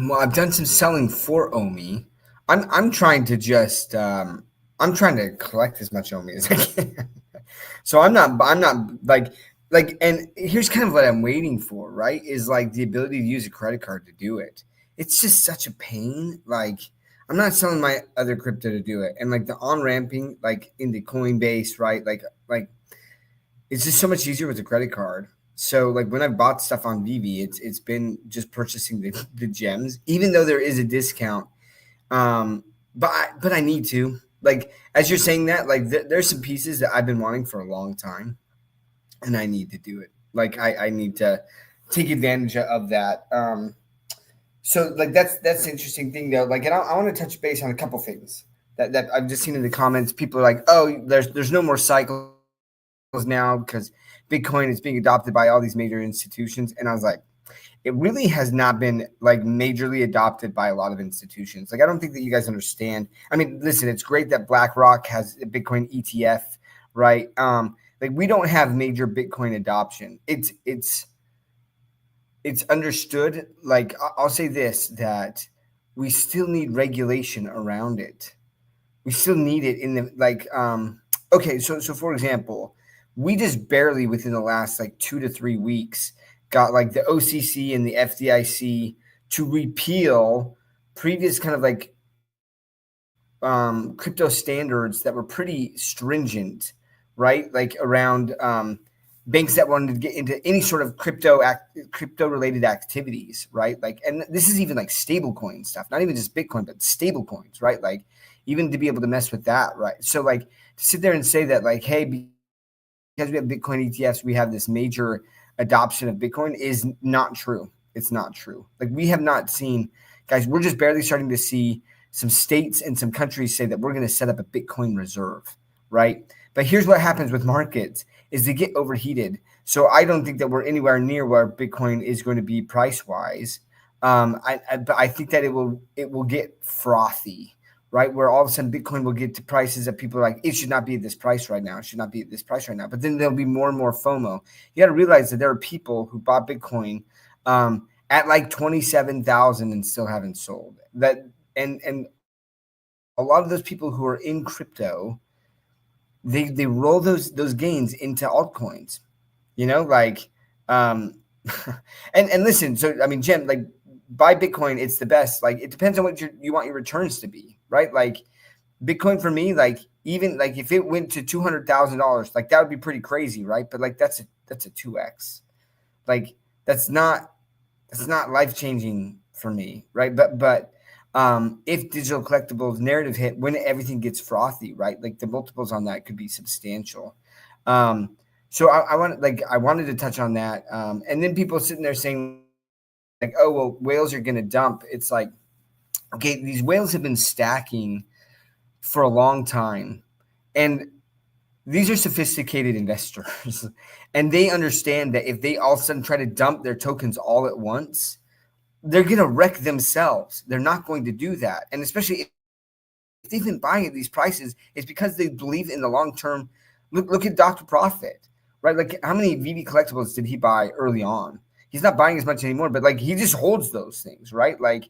Well, I've done some selling for OMI. I'm trying to just I'm trying to collect as much OMI as I can. So I'm not like, and here's kind of what I'm waiting for, right? Is like the ability to use a credit card to do it. It's just such a pain. Like, I'm not selling my other crypto to do it. And like the on-ramping, like into Coinbase, right? Like it's just so much easier with a credit card. So like when I've bought stuff on VV, it's been just purchasing the gems, even though there is a discount. But I need to, like, as you're saying that, like there's some pieces that I've been wanting for a long time, and I need to do it. Like I need to take advantage of that. So like that's the interesting thing though. Like, and I want to touch base on a couple things that I've just seen in the comments. People are like, oh, there's no more cycles now because Bitcoin is being adopted by all these major institutions. And I was like, it really has not been like majorly adopted by a lot of institutions. Like, I don't think that you guys understand. I mean, listen, it's great that BlackRock has a Bitcoin ETF, right? Like, we don't have major Bitcoin adoption. It's it's understood. Like I'll say this, that we still need regulation around it. We still need it in the like. Okay, so for example, we just barely within the last like 2 to 3 weeks got like the OCC and the FDIC to repeal previous kind of like crypto standards that were pretty stringent, right? Like around banks that wanted to get into any sort of crypto related activities, right? Like, and this is even like stablecoin stuff, not even just Bitcoin, but stablecoins, right? Like even to be able to mess with that, right? So like to sit there and say that like, hey, because we have Bitcoin ETFs, we have this major adoption of Bitcoin is not true. It's not true. Like we have not seen, guys, we're just barely starting to see some states and some countries say that we're going to set up a Bitcoin reserve, right? But here's what happens with markets is they get overheated. So I don't think that we're anywhere near where Bitcoin is going to be price-wise. But I think that it will get frothy, right? Where all of a sudden Bitcoin will get to prices that people are like, it should not be at this price right now. It should not be at this price right now. But then there'll be more and more FOMO. You got to realize that there are people who bought Bitcoin at like 27,000 and still haven't sold. And a lot of those people who are in crypto, they roll those gains into altcoins, like and listen, so I mean, Jim, like buy Bitcoin, it's the best. Like it depends on what you want your returns to be, right? Like Bitcoin for me, like even like if it went to $200,000, like that would be pretty crazy, right? But like that's a 2x. Like that's not life-changing for me, right? But if digital collectibles narrative hit when everything gets frothy, right? Like the multiples on that could be substantial. So I wanted to touch on that. And then people sitting there saying like, oh, well, whales are going to dump. It's like, okay, these whales have been stacking for a long time. And these are sophisticated investors. And they understand that if they all of a sudden try to dump their tokens all at once, they're going to wreck themselves. They're not going to do that. And especially if they've been buying at these prices, it's because they believe in the long term. Look at Dr. Profit, right? Like how many VV collectibles did he buy early on? He's not buying as much anymore, but like he just holds those things, right? Like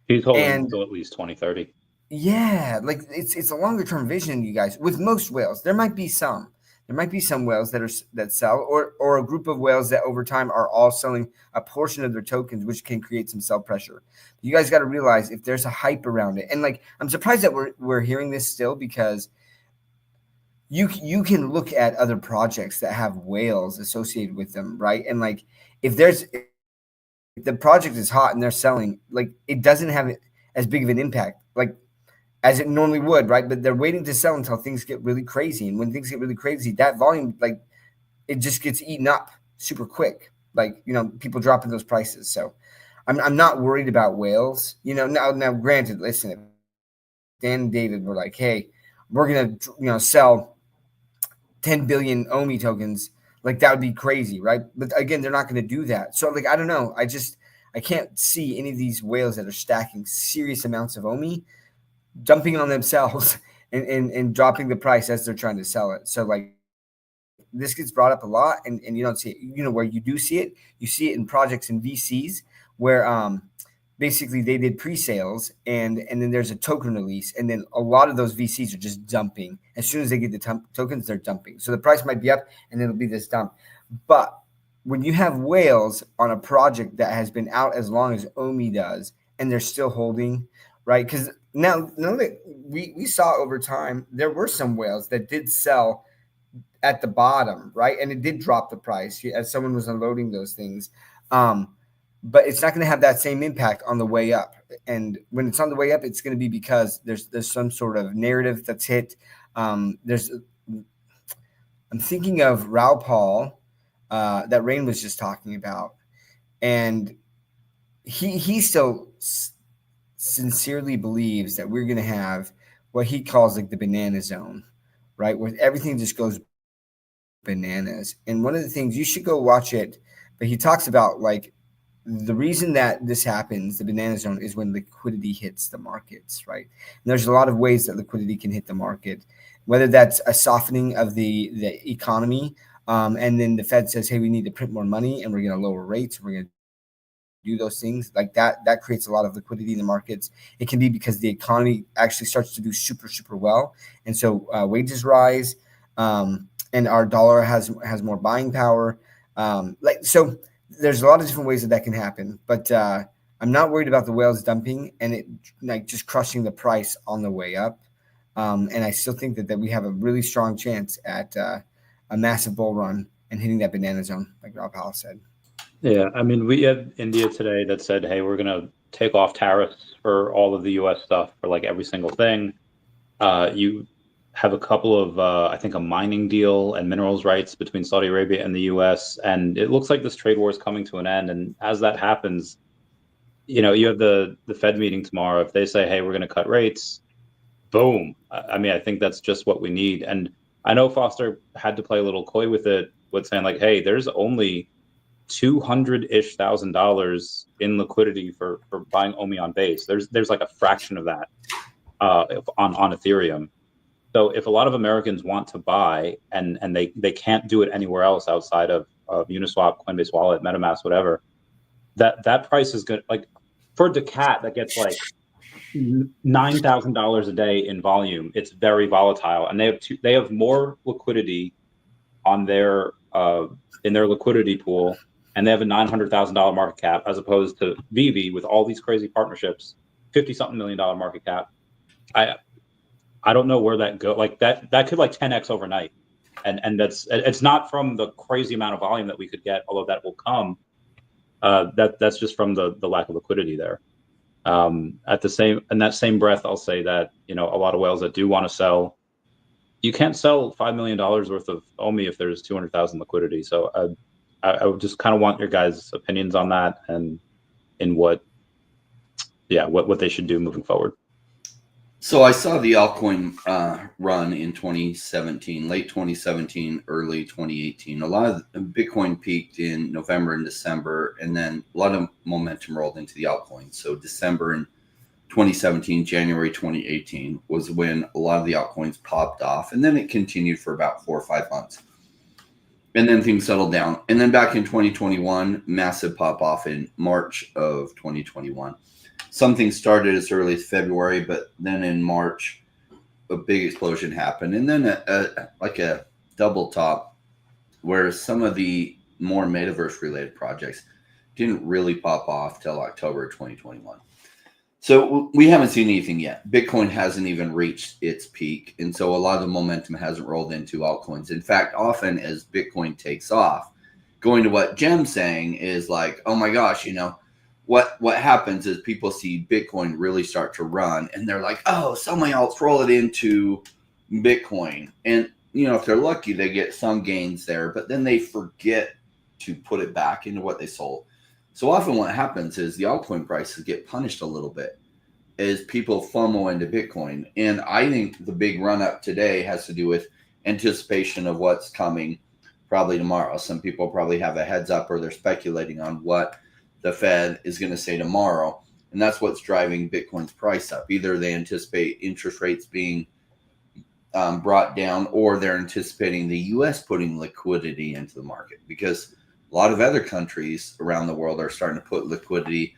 he's holding until at least 2030. Yeah, like it's a longer term vision, you guys. With most whales, there might be some whales that sell, or a group of whales that over time are all selling a portion of their tokens, which can create some sell pressure. You guys got to realize if there's a hype around it, and like I'm surprised that we're hearing this still, because you can look at other projects that have whales associated with them, right? And like if the project is hot and they're selling, like it doesn't have as big of an impact, like as it normally would, right? But they're waiting to sell until things get really crazy. And when things get really crazy, that volume, like it just gets eaten up super quick. Like, people dropping those prices. So I'm not worried about whales. Now granted, listen, if Dan and David were like, hey, we're going to, sell 10 billion OMI tokens, like that would be crazy, right? But again, they're not going to do that. So like, I don't know. I can't see any of these whales that are stacking serious amounts of OMI dumping on themselves and dropping the price as they're trying to sell it. So like this gets brought up a lot, and you don't see it. Where you do see it, you see it in projects and VCs where basically they did pre-sales and then there's a token release, and then a lot of those VCs are just dumping. As soon as they get the tokens, they're dumping. So the price might be up and then it'll be this dump. But when you have whales on a project that has been out as long as OMI does and they're still holding, right? Because now that we saw over time, there were some whales that did sell at the bottom, right? And it did drop the price as someone was unloading those things. But it's not going to have that same impact on the way up. And when it's on the way up, it's going to be because there's some sort of narrative that's hit. I'm thinking of Raoul Paul that Rain was just talking about. And he still sincerely believes that we're going to have what he calls like the banana zone, right? Where everything just goes bananas. And one of the things, you should go watch it, but he talks about like the reason that this happens, the banana zone, is when liquidity hits the markets, right? And there's a lot of ways that liquidity can hit the market, whether that's a softening of the economy, and then the Fed says, hey, we need to print more money and we're going to lower rates. We're going to do those things like that. That creates a lot of liquidity in the markets. It can be because the economy actually starts to do super, super well. And so wages rise, and our dollar has more buying power. So there's a lot of different ways that can happen, but I'm not worried about the whales dumping and it like just crushing the price on the way up. And I still think that we have a really strong chance at a massive bull run and hitting that banana zone, like Rob Powell said. Yeah, I mean, we had India today that said, hey, we're going to take off tariffs for all of the U.S. stuff for like every single thing. You have a couple of, I think, a mining deal and minerals rights between Saudi Arabia and the U.S. And it looks like this trade war is coming to an end. And as that happens, you have the Fed meeting tomorrow. If they say, hey, we're going to cut rates, boom. I mean, I think that's just what we need. And I know Foster had to play a little coy with it, with saying like, hey, there's only $200,000 in liquidity for buying OMI on base. There's like a fraction of that on Ethereum. So if a lot of Americans want to buy and they can't do it anywhere else outside of Uniswap, Coinbase Wallet, MetaMask, whatever, that price is good. Like for Decat that gets like $9,000 a day in volume, it's very volatile, and they have more liquidity on their in their liquidity pool, and they have a $900,000 market cap as opposed to VV with all these crazy partnerships, $50-something million market cap. I don't know where that go. Like that could like 10x overnight, and it's not from the crazy amount of volume that we could get, although that will come. That's just from the lack of liquidity there. In that same breath, I'll say that a lot of whales that do want to sell, you can't sell $5 million worth of OMI if there's 200,000 liquidity. So I would just kind of want your guys' opinions on that and in what they should do moving forward. So I saw the altcoin run in 2017, late 2017, early 2018. A lot of Bitcoin peaked in November and December, and then a lot of momentum rolled into the altcoins. So December in 2017, January 2018 was when a lot of the altcoins popped off, and then it continued for about 4 or 5 months. And then things settled down. And then back in 2021, massive pop off in March of 2021. Something started as early as February, but then in March, a big explosion happened. And then like a double top where some of the more metaverse related projects didn't really pop off till October 2021. So we haven't seen anything yet. Bitcoin hasn't even reached its peak. And so a lot of the momentum hasn't rolled into altcoins. In fact, often as Bitcoin takes off, going to what Jem's saying is like, oh my gosh, what happens is people see Bitcoin really start to run and they're like, oh, somebody else roll it into Bitcoin. And, if they're lucky, they get some gains there, but then they forget to put it back into what they sold. So often what happens is the altcoin prices get punished a little bit as people FOMO into Bitcoin. And I think the big run up today has to do with anticipation of what's coming probably tomorrow. Some people probably have a heads up or they're speculating on what the Fed is going to say tomorrow. And that's what's driving Bitcoin's price up. Either they anticipate interest rates being brought down, or they're anticipating the U.S. putting liquidity into the market, because a lot of other countries around the world are starting to put liquidity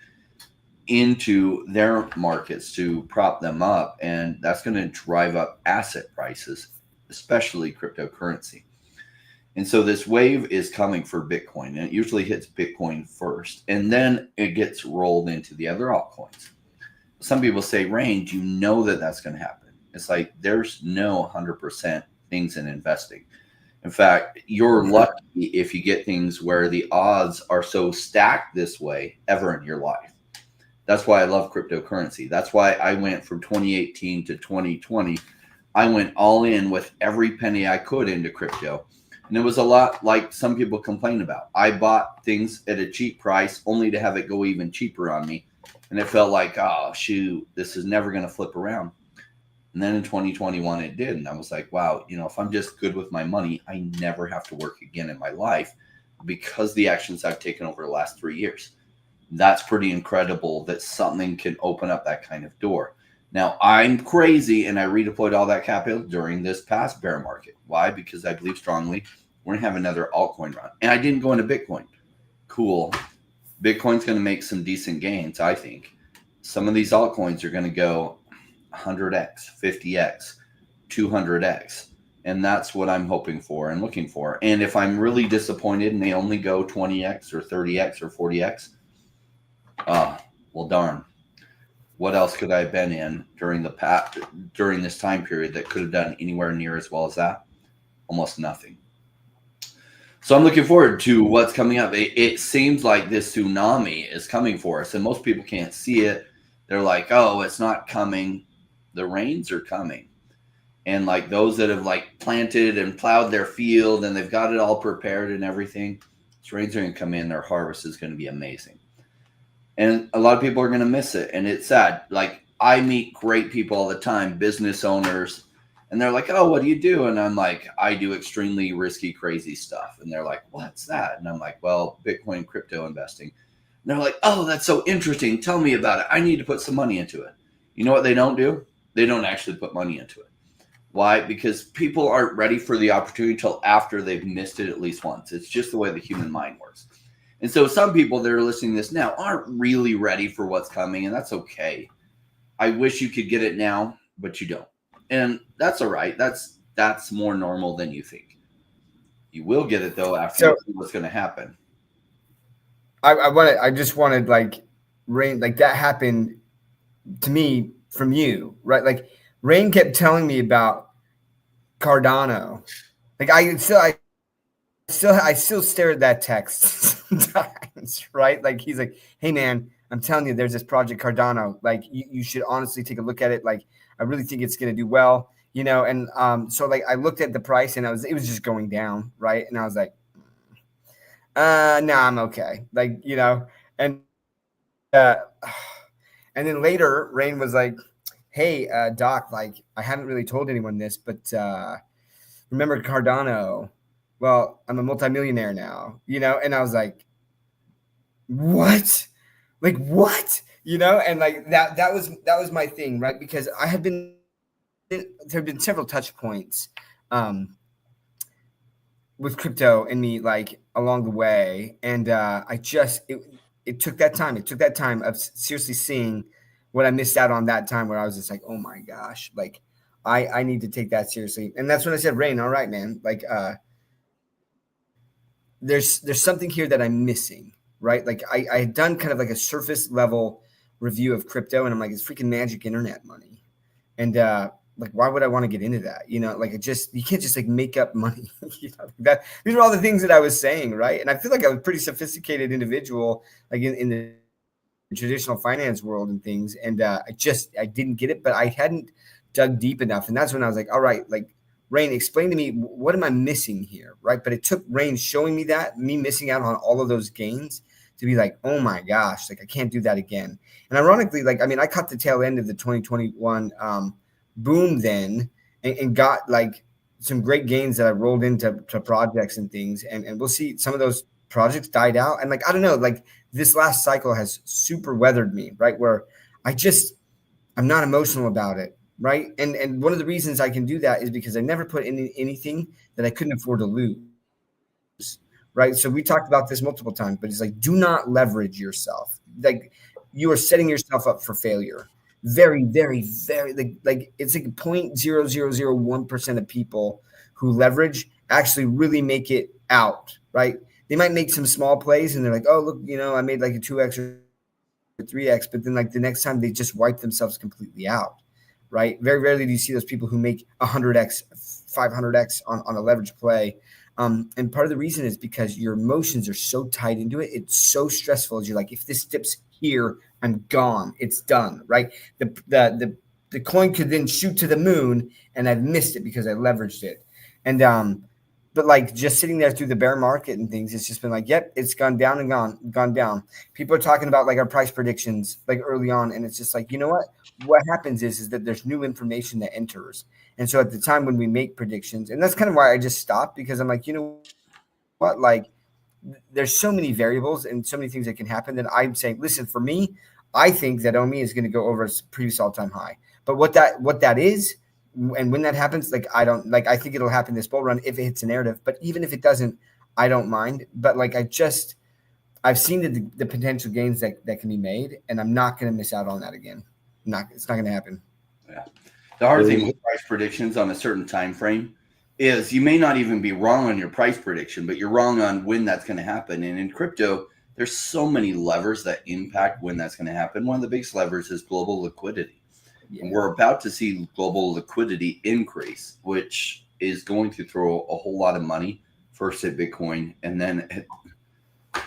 into their markets to prop them up. And that's going to drive up asset prices, especially cryptocurrency. And so this wave is coming for Bitcoin, and it usually hits Bitcoin first, and then it gets rolled into the other altcoins. Some people say, Rain, do you know that that's going to happen? It's like there's no 100% things in investing. In fact, you're lucky if you get things where the odds are so stacked this way ever in your life. That's why I love cryptocurrency. That's why I went from 2018 to 2020. I went all in with every penny I could into crypto. And it was a lot like some people complain about. I bought things at a cheap price only to have it go even cheaper on me. And it felt like, oh, shoot, this is never going to flip around. And then in 2021, it did. And I was like, wow, if I'm just good with my money, I never have to work again in my life because the actions I've taken over the last 3 years. That's pretty incredible that something can open up that kind of door. Now, I'm crazy, and I redeployed all that capital during this past bear market. Why? Because I believe strongly we're going to have another altcoin run. And I didn't go into Bitcoin. Cool. Bitcoin's going to make some decent gains, I think. Some of these altcoins are going to go 100x, 50x, 200x. And that's what I'm hoping for and looking for. And if I'm really disappointed and they only go 20x or 30x or 40x, well, darn. What else could I have been in during this time period that could have done anywhere near as well as that? Almost nothing. So I'm looking forward to what's coming up. It seems like this tsunami is coming for us, and most people can't see it. They're like, oh, it's not coming. The rains are coming. And like those that have like planted and plowed their field and they've got it all prepared and everything, these rains are going to come in. Their harvest is going to be amazing. And a lot of people are going to miss it. And it's sad. Like I meet great people all the time, business owners, and they're like, oh, what do you do? And I'm like, I do extremely risky, crazy stuff. And they're like, what's that? And I'm like, well, Bitcoin crypto investing. And they're like, oh, that's so interesting. Tell me about it. I need to put some money into it. You know what they don't do? They don't actually put money into it. Why? Because people aren't ready for the opportunity until after they've missed it at least once. It's just the way the human mind works. And so some people that are listening to this now aren't really ready for what's coming, and that's okay. I wish you could get it now, but you don't. And that's all right. That's more normal than you think. You will get it though after you see what's going to happen. I just wanted like Rain, like that happened to me from you, right? Like Rain kept telling me about Cardano. Like I still stare at that text sometimes, right? Like he's like, hey man, I'm telling you, there's this project Cardano. Like you should honestly take a look at it. Like I really think it's going to do well, you know? And so like I looked at the price and it was just going down. Right. And I was like, no, I'm okay. Like, you know, and then later Rain was like, hey, Doc, like I haven't really told anyone this, but remember Cardano? Well, I'm a multimillionaire now, you know? And I was like, what? Like, what? You know? And like, that was my thing, right? Because there have been several touch points with crypto and me like along the way. And it took that time. It took that time of seriously seeing what I missed out on that time where I was just like, oh my gosh, like I need to take that seriously. And that's when I said, Rain, all right, man, like, there's something here that I'm missing, right? Like I had done kind of like a surface level review of crypto and I'm like, it's freaking magic internet money. And like, why would I want to get into that? You know, like you can't just like make up money. You know, these are all the things that I was saying, right? And I feel like I was a pretty sophisticated individual, like in the traditional finance world and things. And I didn't get it, but I hadn't dug deep enough. And that's when I was like, all right, like, Rain, explain to me, what am I missing here, right? But it took Rain showing me that, me missing out on all of those gains to be like, oh my gosh, like I can't do that again. And ironically, like, I mean, I caught the tail end of the 2021 boom then and got like some great gains that I rolled into projects and things. And we'll see some of those projects died out. And like, I don't know, like this last cycle has super weathered me, right? Where I'm not emotional about it. Right. And one of the reasons I can do that is because I never put in anything that I couldn't afford to lose. Right. So we talked about this multiple times, but it's like, do not leverage yourself. Like you are setting yourself up for failure. Very, very, very like it's like 0.0001% of people who leverage actually really make it out. Right. They might make some small plays and they're like, oh, look, you know, I made like a 2x or 3x, but then like the next time they just wipe themselves completely out. Right. Very rarely do you see those people who make 100x, 500x on a leverage play. And part of the reason is because your emotions are so tied into it. It's so stressful. As you're like, if this dips here, I'm gone. It's done. Right. The coin could then shoot to the moon and I've missed it because I leveraged it. And but like just sitting there through the bear market and things, it's just been like, yep, it's gone down and gone down. People are talking about like our price predictions like early on. And it's just like, you know what happens is that there's new information that enters. And so at the time when we make predictions, and that's kind of why I just stopped, because I'm like, you know what, like there's so many variables and so many things that can happen that I'm saying, listen, for me, I think that OMI is going to go over its previous all-time high. But what that is, and when that happens, like I think it'll happen this bull run if it hits a narrative. But even if it doesn't, I don't mind. But like I've seen the potential gains that can be made, and I'm not going to miss out on that again. It's not going to happen. Yeah. The hard thing with price predictions on a certain time frame is you may not even be wrong on your price prediction, but you're wrong on when that's going to happen. And in crypto, there's so many levers that impact when that's going to happen. One of the biggest levers is global liquidity. Yeah. And we're about to see global liquidity increase, which is going to throw a whole lot of money first at Bitcoin and then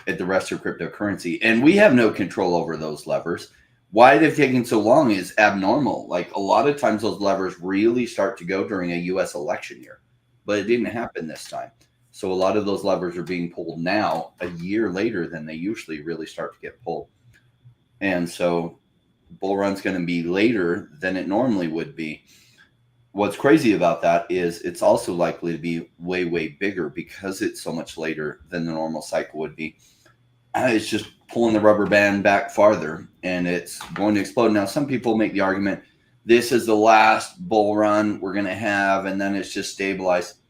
at the rest of cryptocurrency. And we have no control over those levers. Why they've taken so long is abnormal. Like a lot of times those levers really start to go during a US election year, but it didn't happen this time. So a lot of those levers are being pulled now a year later than they usually really start to get pulled. And so bull run's going to be later than it normally would be. What's crazy about that is it's also likely to be way, way bigger because it's so much later than the normal cycle would be. It's just pulling the rubber band back farther and it's going to explode. Now, some people make the argument, this is the last bull run we're going to have, and then it's just stabilized.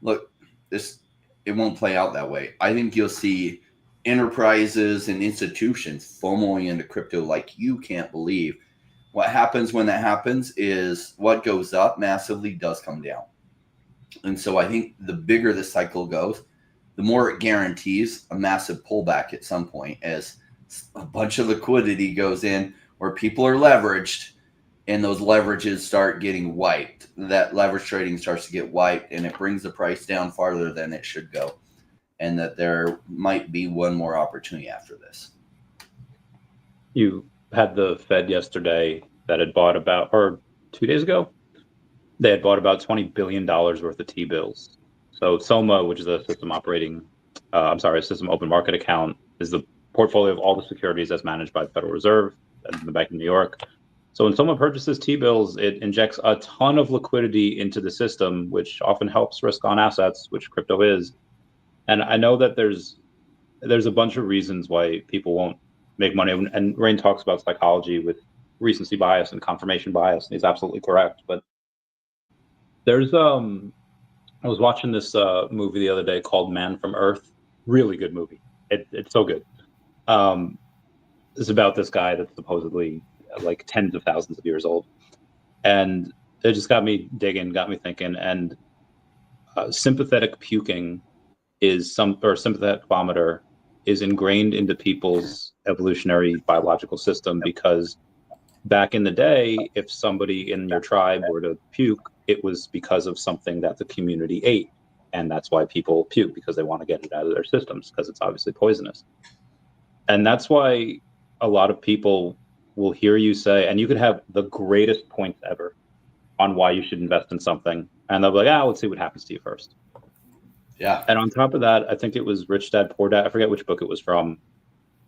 Look, it won't play out that way. I think you'll see enterprises and institutions FOMOing into crypto like you can't believe. What happens when that happens is what goes up massively does come down. And so I think the bigger the cycle goes, the more it guarantees a massive pullback at some point as a bunch of liquidity goes in where people are leveraged and those leverages start getting wiped. That leverage trading starts to get wiped and it brings the price down farther than it should go. And that there might be one more opportunity after this. You had the Fed yesterday that had bought about, or 2 days ago, they had bought about $20 billion worth of T-bills. So SOMA, which is a system open market account, is the portfolio of all the securities that's managed by the Federal Reserve and the Bank of New York. So when someone purchases T-bills, it injects a ton of liquidity into the system, which often helps risk on assets, which crypto is. And I know that there's a bunch of reasons why people won't make money. And Rain talks about psychology with recency bias and confirmation bias, and he's absolutely correct. But there's I was watching this movie the other day called Man from Earth. Really good movie. It's so good. It's about this guy that's supposedly like tens of thousands of years old. And it just got me digging, got me thinking. And sympathetic puking sympathetic vomiter is ingrained into people's evolutionary biological system, because back in the day, if somebody in your tribe were to puke, it was because of something that the community ate. And that's why people puke, because they want to get it out of their systems, because it's obviously poisonous. And that's why a lot of people will hear you say, and you could have the greatest points ever on why you should invest in something, and they'll be like, let's see what happens to you first. Yeah. And on top of that, I think it was Rich Dad, Poor Dad. I forget which book it was from.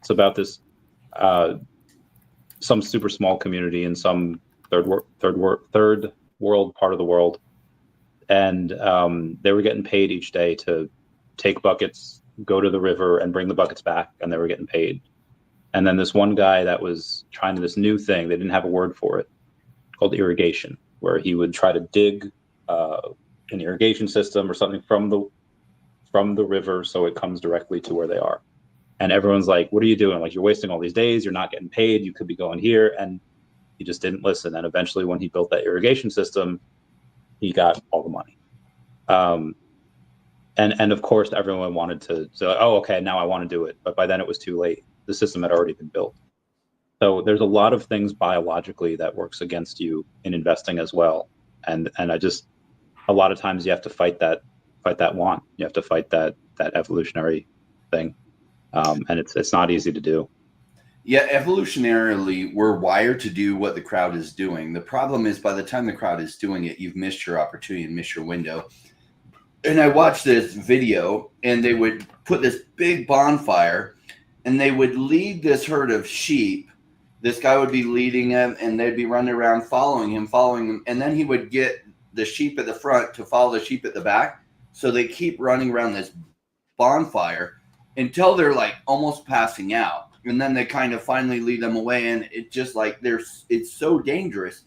It's about this, some super small community in some third world part of the world. And they were getting paid each day to take buckets, go to the river and bring the buckets back. And they were getting paid. And then this one guy that was trying this new thing, they didn't have a word for it, called irrigation, where he would try to dig an irrigation system or something from the river so it comes directly to where they are. And everyone's like, what are you doing? Like, you're wasting all these days, you're not getting paid, you could be going here. And he just didn't listen. And eventually when he built that irrigation system, he got all the money. And of course everyone wanted to say, oh, okay, now I want to do it. But by then it was too late. The system had already been built. So there's a lot of things biologically that works against you in investing as well. And I just, a lot of times you have to fight that want. You have to fight that evolutionary thing. And it's not easy to do. Yeah, evolutionarily, we're wired to do what the crowd is doing. The problem is by the time the crowd is doing it, you've missed your opportunity and missed your window. And I watched this video, and they would put this big bonfire, and they would lead this herd of sheep. This guy would be leading them, and they'd be running around following him. And then he would get the sheep at the front to follow the sheep at the back. So they keep running around this bonfire until they're like almost passing out. And then they kind of finally lead them away. And it just like it's so dangerous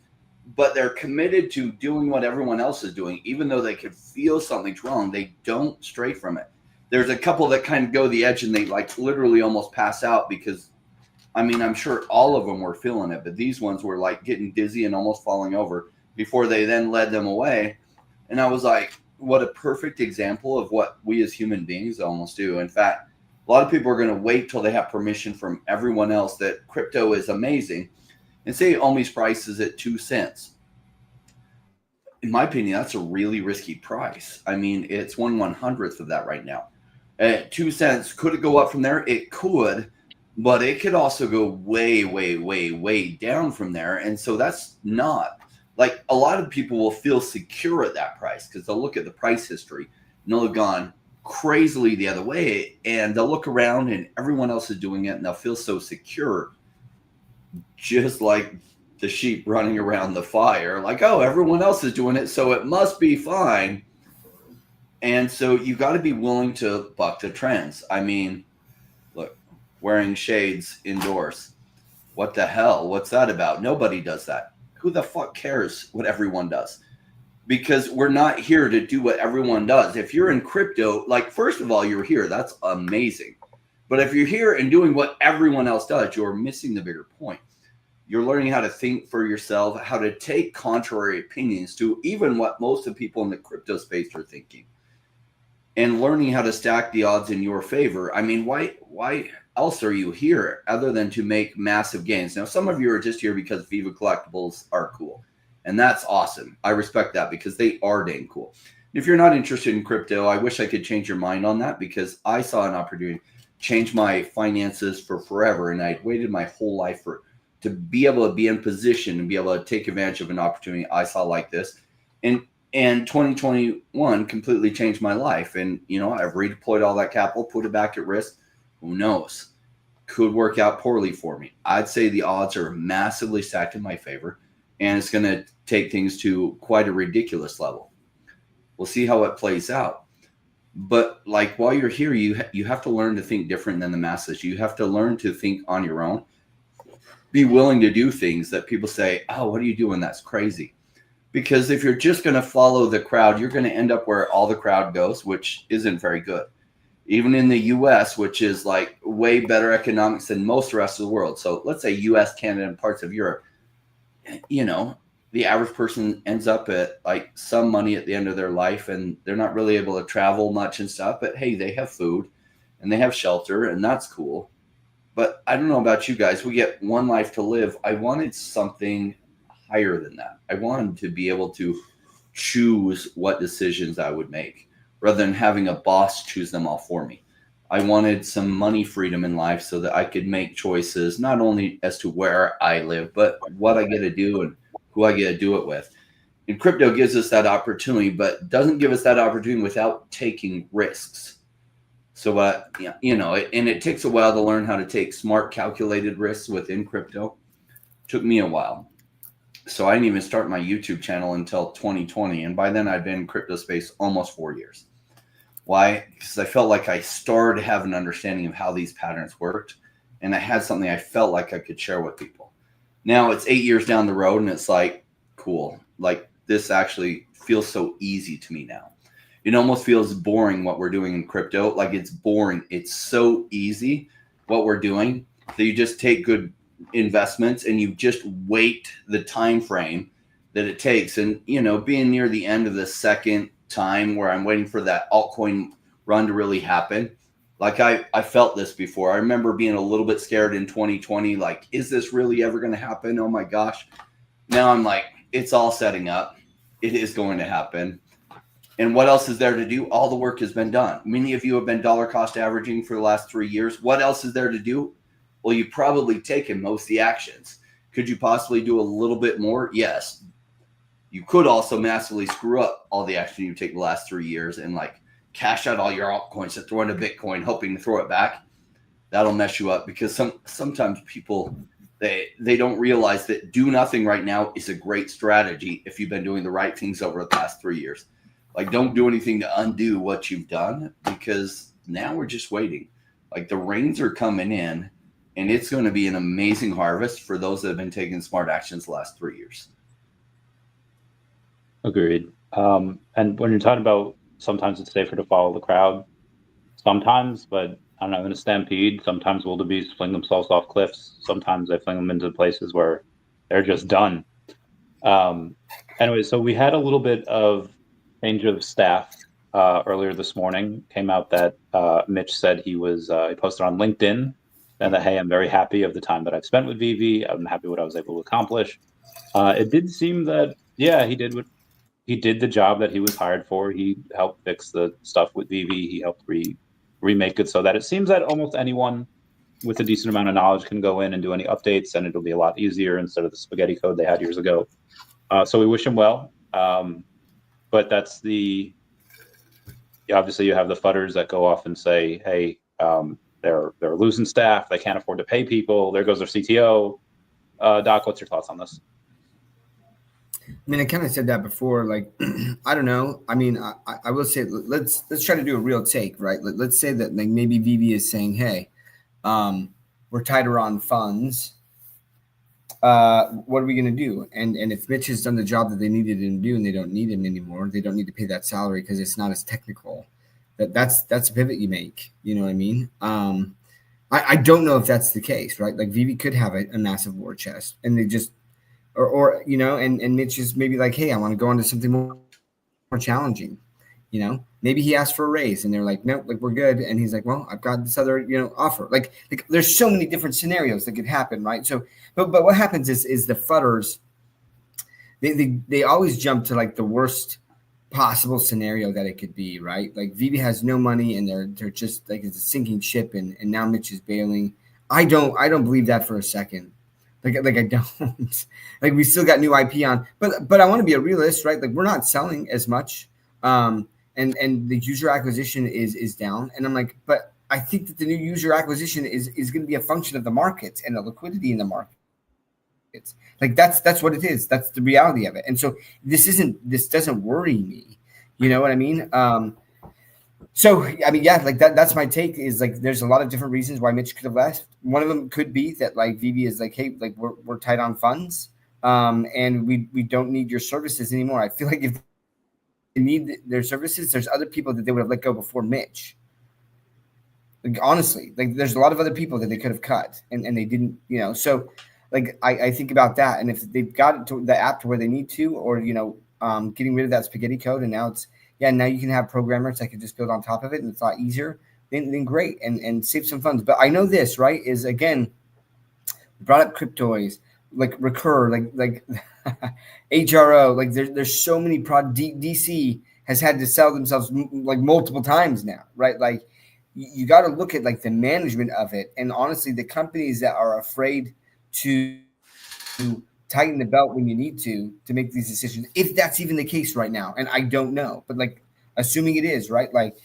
but they're committed to doing what everyone else is doing, even though they could feel something's wrong. They don't stray from it. There's a couple that kind of go the edge and they like literally almost pass out because, I mean, I'm sure all of them were feeling it, but these ones were like getting dizzy and almost falling over before they then led them away. And I was like, what a perfect example of what we as human beings almost do. In fact, a lot of people are going to wait till they have permission from everyone else that crypto is amazing. And say Omi's price is at 2 cents. In my opinion, that's a really risky price. I mean, it's 1/100th of that right now. At 2 cents, could it go up from there? It could, but it could also go way, way, way, way down from there. And so that's not like a lot of people will feel secure at that price because they'll look at the price history and they'll have gone crazily the other way and they'll look around and everyone else is doing it and they'll feel so secure, just like the sheep running around the fire, like, oh, everyone else is doing it, so it must be fine. And so you got to be willing to buck the trends. I mean, look, wearing shades indoors. What the hell? What's that about? Nobody does that. Who the fuck cares what everyone does? Because we're not here to do what everyone does. If you're in crypto, like, first of all, you're here. That's amazing. But if you're here and doing what everyone else does, you're missing the bigger point. You're learning how to think for yourself, how to take contrary opinions to even what most of the people in the crypto space are thinking, and learning how to stack the odds in your favor. I mean, why else are you here other than to make massive gains? Now, some of you are just here because Viva collectibles are cool, and that's awesome. I respect that because they are dang cool. If you're not interested in crypto, I wish I could change your mind on that because I saw an opportunity to change my finances for forever, and I'd waited my whole life to be able to be in position and be able to take advantage of an opportunity I saw like this. And 2021 completely changed my life. And, you know, I've redeployed all that capital, put it back at risk. Who knows? Could work out poorly for me. I'd say the odds are massively stacked in my favor, and it's going to take things to quite a ridiculous level. We'll see how it plays out. But like while you're here, you have to learn to think different than the masses. You have to learn to think on your own. Be willing to do things that people say, oh, what are you doing? That's crazy. Because if you're just going to follow the crowd, you're going to end up where all the crowd goes, which isn't very good. Even in the US, which is like way better economics than most of the rest of the world. So let's say US, Canada, and parts of Europe, you know, the average person ends up at like some money at the end of their life and they're not really able to travel much and stuff. But hey, they have food and they have shelter and that's cool. But I don't know about you guys. We get one life to live. I wanted something higher than that. I wanted to be able to choose what decisions I would make rather than having a boss choose them all for me. I wanted some money freedom in life so that I could make choices, not only as to where I live, but what I get to do and who I get to do it with. And crypto gives us that opportunity, but doesn't give us that opportunity without taking risks. So, you know, and it takes a while to learn how to take smart, calculated risks within crypto. Took me a while. So I didn't even start my YouTube channel until 2020. And by then I'd been in crypto space almost 4 years. Why? Because I felt like I started to have an understanding of how these patterns worked. And I had something I felt like I could share with people. Now it's 8 years down the road and it's like, cool. Like this actually feels so easy to me now. It almost feels boring what we're doing in crypto. Like it's boring. It's so easy what we're doing that you just take good investments and you just wait the time frame that it takes. And, you know, being near the end of the second time where I'm waiting for that altcoin run to really happen. Like I felt this before. I remember being a little bit scared in 2020. Like, is this really ever going to happen? Oh my gosh. Now I'm like, it's all setting up. It is going to happen. And what else is there to do? All the work has been done. Many of you have been dollar cost averaging for the last 3 years. What else is there to do? Well, you've probably taken most of the actions. Could you possibly do a little bit more? Yes. You could also massively screw up all the action you take the last 3 years and like cash out all your altcoins and throw into Bitcoin, hoping to throw it back. That'll mess you up because sometimes people, they don't realize that do nothing right now is a great strategy if you've been doing the right things over the past 3 years. Like, don't do anything to undo what you've done because now we're just waiting. Like, the rains are coming in, and it's going to be an amazing harvest for those that have been taking smart actions the last 3 years. Agreed. And when you're talking about sometimes it's safer to follow the crowd, sometimes, but I don't know, in a stampede, sometimes wildebeest fling themselves off cliffs. Sometimes they fling them into places where they're just done. Anyway, so we had a little bit of change of staff earlier this morning. Came out that Mitch said he posted on LinkedIn and that, hey, I'm very happy of the time that I've spent with VV. I'm happy what I was able to accomplish. It did seem that, yeah, he did the job that he was hired for. He helped fix the stuff with VV. He helped remake it so that it seems that almost anyone with a decent amount of knowledge can go in and do any updates, and it'll be a lot easier instead of the spaghetti code they had years ago. So we wish him well. But that's obviously you have the fudders that go off and say, hey, they're losing staff. They can't afford to pay people. There goes their CTO. Doc, what's your thoughts on this? I mean, I kind of said that before. Like, I don't know. I mean, I will say let's try to do a real take, right? Let's say that like maybe VV is saying, hey, we're tighter on funds. What are we going to do? And if Mitch has done the job that they needed him to do and they don't need him anymore, they don't need to pay that salary because it's not as technical. That's a pivot you make. You know what I mean? I don't know if that's the case, right? Like VV could have a massive war chest and they just, or you know, and Mitch is maybe like, hey, I want to go on to something more challenging. You know, maybe he asked for a raise and they're like, no, like we're good. And he's like, well, I've got this other, you know, offer. Like there's so many different scenarios that could happen, right? So, but what happens is the fudders, they always jump to like the worst possible scenario that it could be, right? Like VV has no money and they're just like it's a sinking ship and now Mitch is bailing. I don't believe that for a second. Like I don't. Like we still got new IP on, but I want to be a realist, right? Like we're not selling as much. And the user acquisition is down. And I'm like, but I think that the new user acquisition is going to be a function of the markets and the liquidity in the markets. Like that's what it is. That's the reality of it. And so this doesn't worry me. You know what I mean? So I mean, yeah, like that's my take is like there's a lot of different reasons why Mitch could have left. One of them could be that like VV is like, hey, like we're tight on funds. And we don't need your services anymore. I feel like if they need their services, there's other people that they would have let go before Mitch. Like honestly, like there's a lot of other people that they could have cut and they didn't, you know. So like I think about that, and if they've got it to the app to where they need to, or you know, getting rid of that spaghetti code, and now it's now you can have programmers that can just build on top of it, and it's a lot easier. Then great, and save some funds. But I know this right is again, we brought up cryptoids like Recur, like HRO, like there's so many DC has had to sell themselves like multiple times now, right? Like you got to look at like the management of it, and honestly, the companies that are afraid to tighten the belt when you need to make these decisions, if that's even the case right now, and I don't know, but like assuming it is, right? Like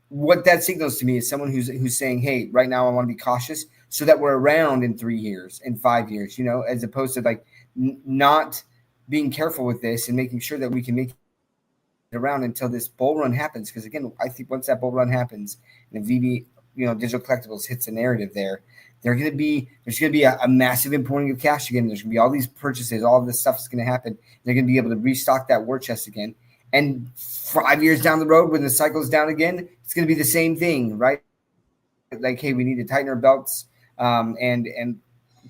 what that signals to me is someone who's saying, hey, right now I want to be cautious so that we're around in 3 years, in 5 years, you know, as opposed to like not being careful with this and making sure that we can make it around until this bull run happens. Because again, I think once that bull run happens and the VV, you know, digital collectibles hits a narrative there's going to be a massive importing of cash again. There's going to be all these purchases, all of this stuff is going to happen. They're going to be able to restock that war chest again. And 5 years down the road, when the cycle's down again, it's going to be the same thing, right? Like, hey, we need to tighten our belts and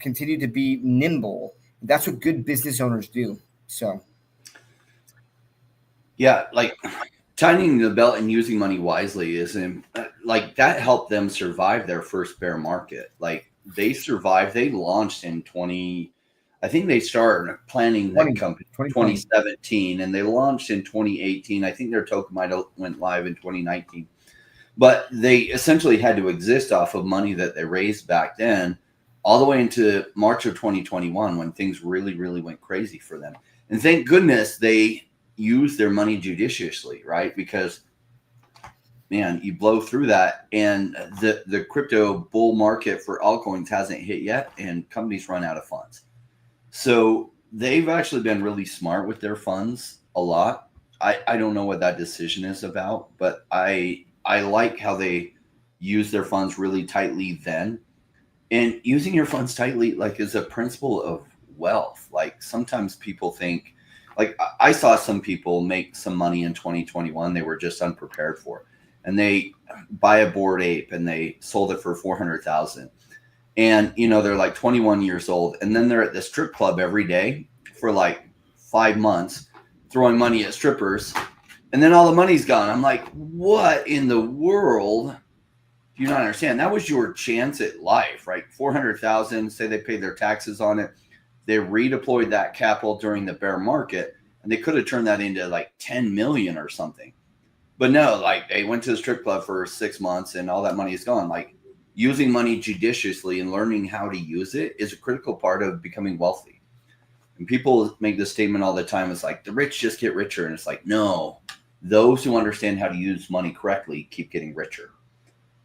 continue to be nimble. That's what good business owners do. So, yeah, like tightening the belt and using money wisely is like that helped them survive their first bear market. Like they survived. They launched in I think they started planning that company 2017 and they launched in 2018. I think their token might have went live in 2019. But they essentially had to exist off of money that they raised back then all the way into March of 2021 when things really, really went crazy for them. And thank goodness they used their money judiciously, right? Because, man, you blow through that and the crypto bull market for altcoins hasn't hit yet and companies run out of funds. So they've actually been really smart with their funds a lot. I don't know what that decision is about, but I like how they use their funds really tightly then. And using your funds tightly, like, is a principle of wealth. Like sometimes people think, like I saw some people make some money in 2021 they were just unprepared for, and they buy a Bored Ape and they sold it for 400,000, and they're like 21 years old, and then they're at the strip club every day for like 5 months throwing money at strippers, and then all the money's gone. I'm like, what in the world do you not understand? That was your chance at life, right? 400,000, say they paid their taxes on it. They redeployed that capital during the bear market, and they could have turned that into like 10 million or something. But no, like they went to the strip club for 6 months and all that money is gone. Like using money judiciously and learning how to use it is a critical part of becoming wealthy. And people make this statement all the time. It's like the rich just get richer. And it's like, no, those who understand how to use money correctly keep getting richer.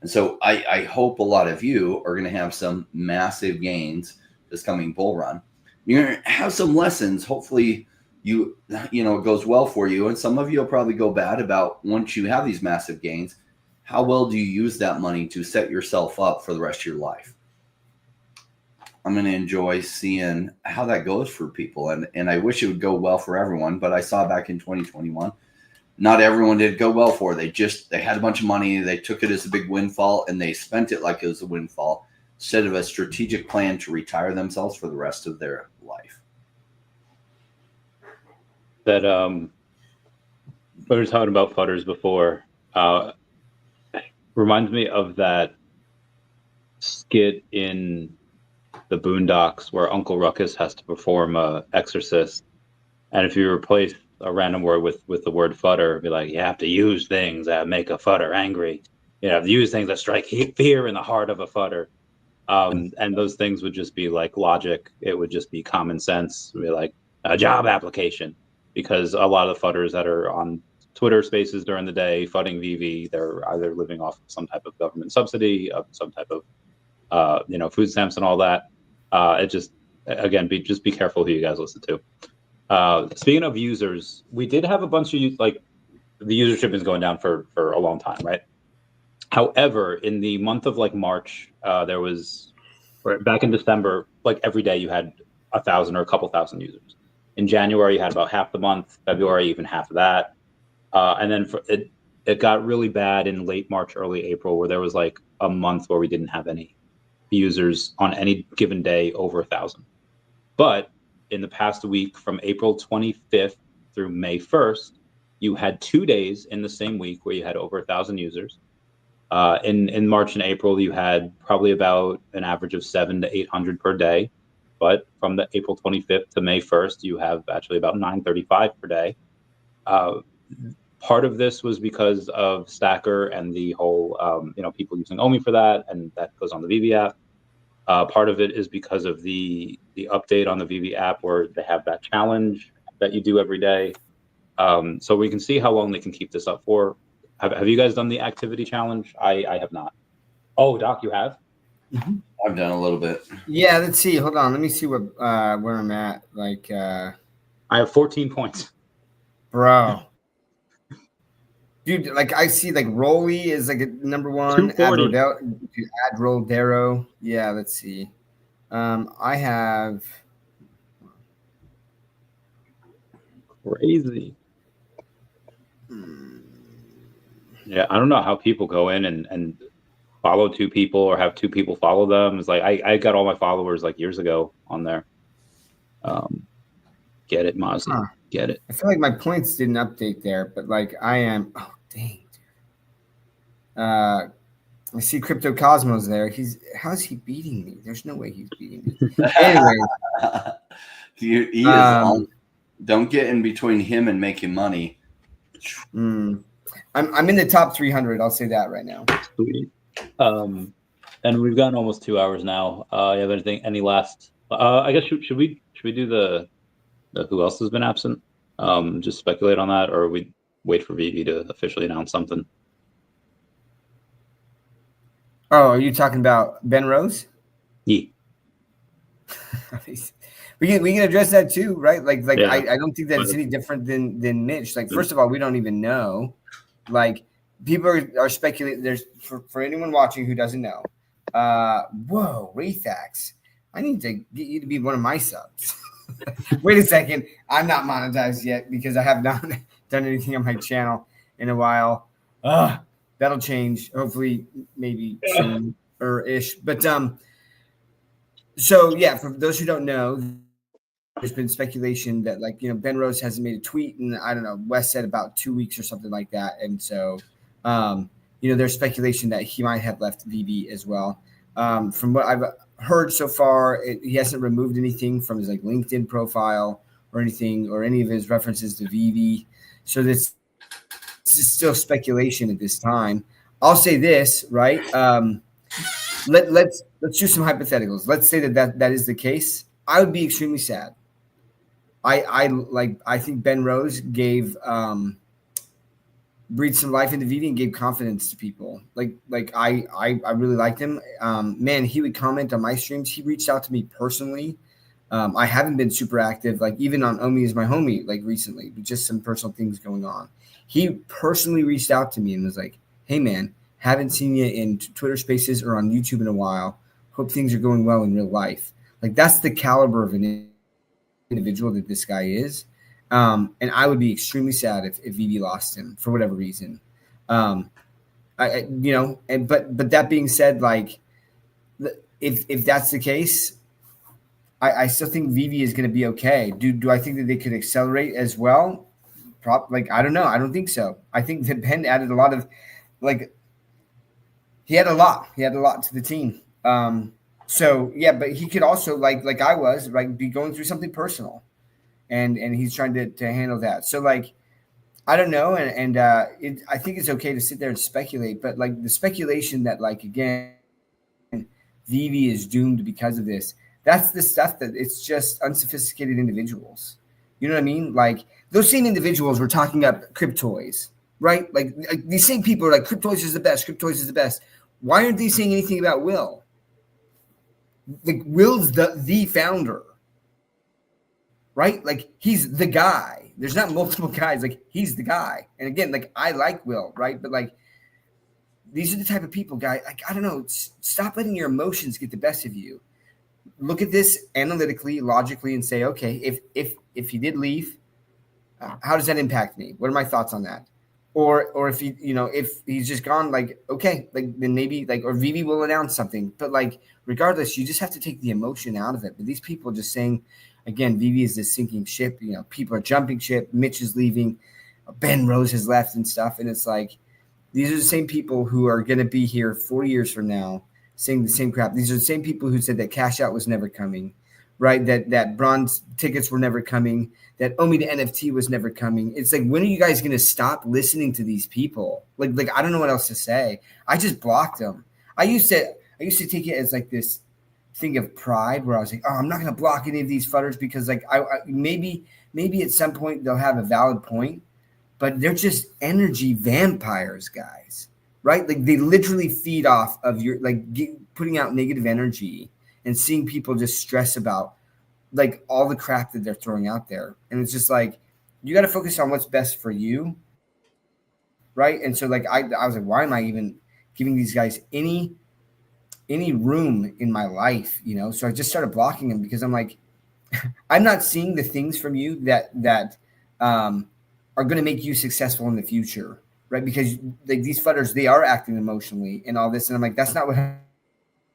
And so I hope a lot of you are going to have some massive gains this coming bull run. You're going to have some lessons. Hopefully it goes well for you. And some of you will probably go bad about once you have these massive gains, how well do you use that money to set yourself up for the rest of your life? I'm going to enjoy seeing how that goes for people. And I wish it would go well for everyone, but I saw back in 2021, not everyone did go well for. They had a bunch of money. They took it as a big windfall and they spent it like it was a windfall instead of a strategic plan to retire themselves for the rest of their life. That we were talking about fudders before. Reminds me of that skit in the Boondocks where Uncle Ruckus has to perform a exorcist, and if you replace a random word with the word fudder, it'd be like, you have to use things that make a fudder angry. You have to use things that strike fear in the heart of a fudder. And those things would just be like logic. It would just be common sense. It would be like a job application, because a lot of the fudders that are on Twitter spaces during the day fudding VV, they're either living off some type of government subsidy, of some type of food stamps and all that. It just, again, be careful who you guys listen to. Speaking of users, we did have a bunch of the usership is going down for a long time, right? However, in the month of March, there was, back in December, every day you had 1,000 or a couple thousand users. In January, you had about half the month. February, even half of that. And then it got really bad in late March, early April, where there was a month where we didn't have any users on any given day over 1,000. But in the past week, from April 25th through May 1st, you had 2 days in the same week where you had over 1,000 users. In March and April, you had probably about an average of 700 to 800 per day. But from the April 25th to May 1st, you have actually about 935 per day. Part of this was because of Stackr and the whole, people using OMI for that, and that goes on the VV app. Part of it is because of the update on the VV app where they have that challenge that you do every day. So we can see how long they can keep this up for. Have you guys done the activity challenge? I have not. Oh, Doc, you have? Mm-hmm. I've done a little bit. Yeah, let's see. Hold on. Let me see what where I'm at. I have 14 points. Bro. Dude, I see Rolly is a number one. Add Rodero. Yeah, let's see. I have crazy. Yeah, I don't know how people go in and follow two people or have two people follow them. It's I got all my followers years ago on there. Get it, Mozzie. Huh. Get it. I feel like my points didn't update there, but I am. Oh dang, dude. I see Crypto Cosmos there. How's he beating me? There's no way he's beating me. Anyway, he is on. Don't get in between him and making money. I'm in the top 300. I'll say that right now. Sweet. And we've gotten almost 2 hours now. You have any last? I guess should we do the who else has been absent? Just speculate on that, or we wait for VV to officially announce something. Oh, are you talking about Ben Rose? Yeah. we can address that too, right? Yeah. I don't think that it's any different than Mitch. First of all, we don't even know. People are speculating. There's for anyone watching who doesn't know. Whoa, Wraithax, I need to get you to be one of my subs. Wait a second. I'm not monetized yet because I have not done anything on my channel in a while. That'll change. Hopefully, maybe soon or ish. But so yeah, for those who don't know, there's been speculation that Ben Rose hasn't made a tweet, and I don't know, Wes said about 2 weeks or something like that, and so there's speculation that he might have left VV as well. From what I've heard so far, he hasn't removed anything from his LinkedIn profile or anything, or any of his references to VV. So this is still speculation at this time. I'll say this, right? Let's do some hypotheticals. Let's say that is the case. I would be extremely sad. I think Ben Rose gave breathed some life into VV and gave confidence to people. I really liked him. Man, he would comment on my streams. He reached out to me personally. I haven't been super active, even on Omi is my homie, recently, but just some personal things going on. He personally reached out to me and was like, "Hey man, haven't seen you in Twitter Spaces or on YouTube in a while. Hope things are going well in real life." That's the caliber of an individual that this guy is. And I would be extremely sad if VV lost him for whatever reason. But that being said, if that's the case, I still think VV is going to be okay. Do I think that they could accelerate as well? I don't know. I don't think so. I think that Ben added a lot of he had a lot to the team. So yeah, but he could also like I was be going through something personal, and he's trying to handle that. So I don't know, and I think it's okay to sit there and speculate, but the speculation that again, VV is doomed because of this. That's the stuff that it's just unsophisticated individuals. You know what I mean? Those same individuals were talking up Cryptoys, right? These same people are Cryptoys is the best. Cryptoys is the best. Why aren't they saying anything about Will? Will's the founder, right? He's the guy. There's not multiple guys. He's the guy. And again, I like Will, right? But these are the type of people, guy. I don't know. Stop letting your emotions get the best of you. Look at this analytically, logically, and say, okay, if he did leave, how does that impact me? What are my thoughts on that? Or if he, if he's just gone, okay, then maybe or VV will announce something. But regardless, you just have to take the emotion out of it. But these people just saying, again, VV is this sinking ship. People are jumping ship. Mitch is leaving. Ben Rose has left and stuff. And it's these are the same people who are going to be here 4 years from now saying the same crap. These are the same people who said that cash out was never coming, right? That bronze tickets were never coming, that Omi to NFT was never coming. It's when are you guys going to stop listening to these people? I don't know what else to say. I just blocked them. I used to take it as this thing of pride where I was I'm not going to block any of these fudders because I maybe at some point they'll have a valid point, but they're just energy vampires, guys, right? They literally feed off of your putting out negative energy and seeing people just stress about all the crap that they're throwing out there. And it's just you got to focus on what's best for you. Right. And so I was why am I even giving these guys any room in my life? So I just started blocking them because I'm I'm not seeing the things from you that are going to make you successful in the future. Right. Because these fudders, they are acting emotionally and all this. And I'm that's not what I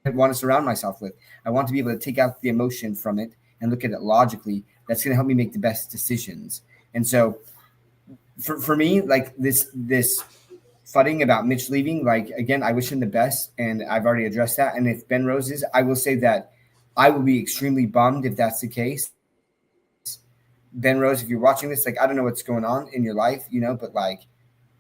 want to surround myself with. I want to be able to take out the emotion from it and look at it logically. That's going to help me make the best decisions. And so for me, this fudding about Mitch leaving, again, I wish him the best, and I've already addressed that. And if Ben Rose is, I will say that I will be extremely bummed if that's the case. Ben Rose, if you're watching this, I don't know what's going on in your life, but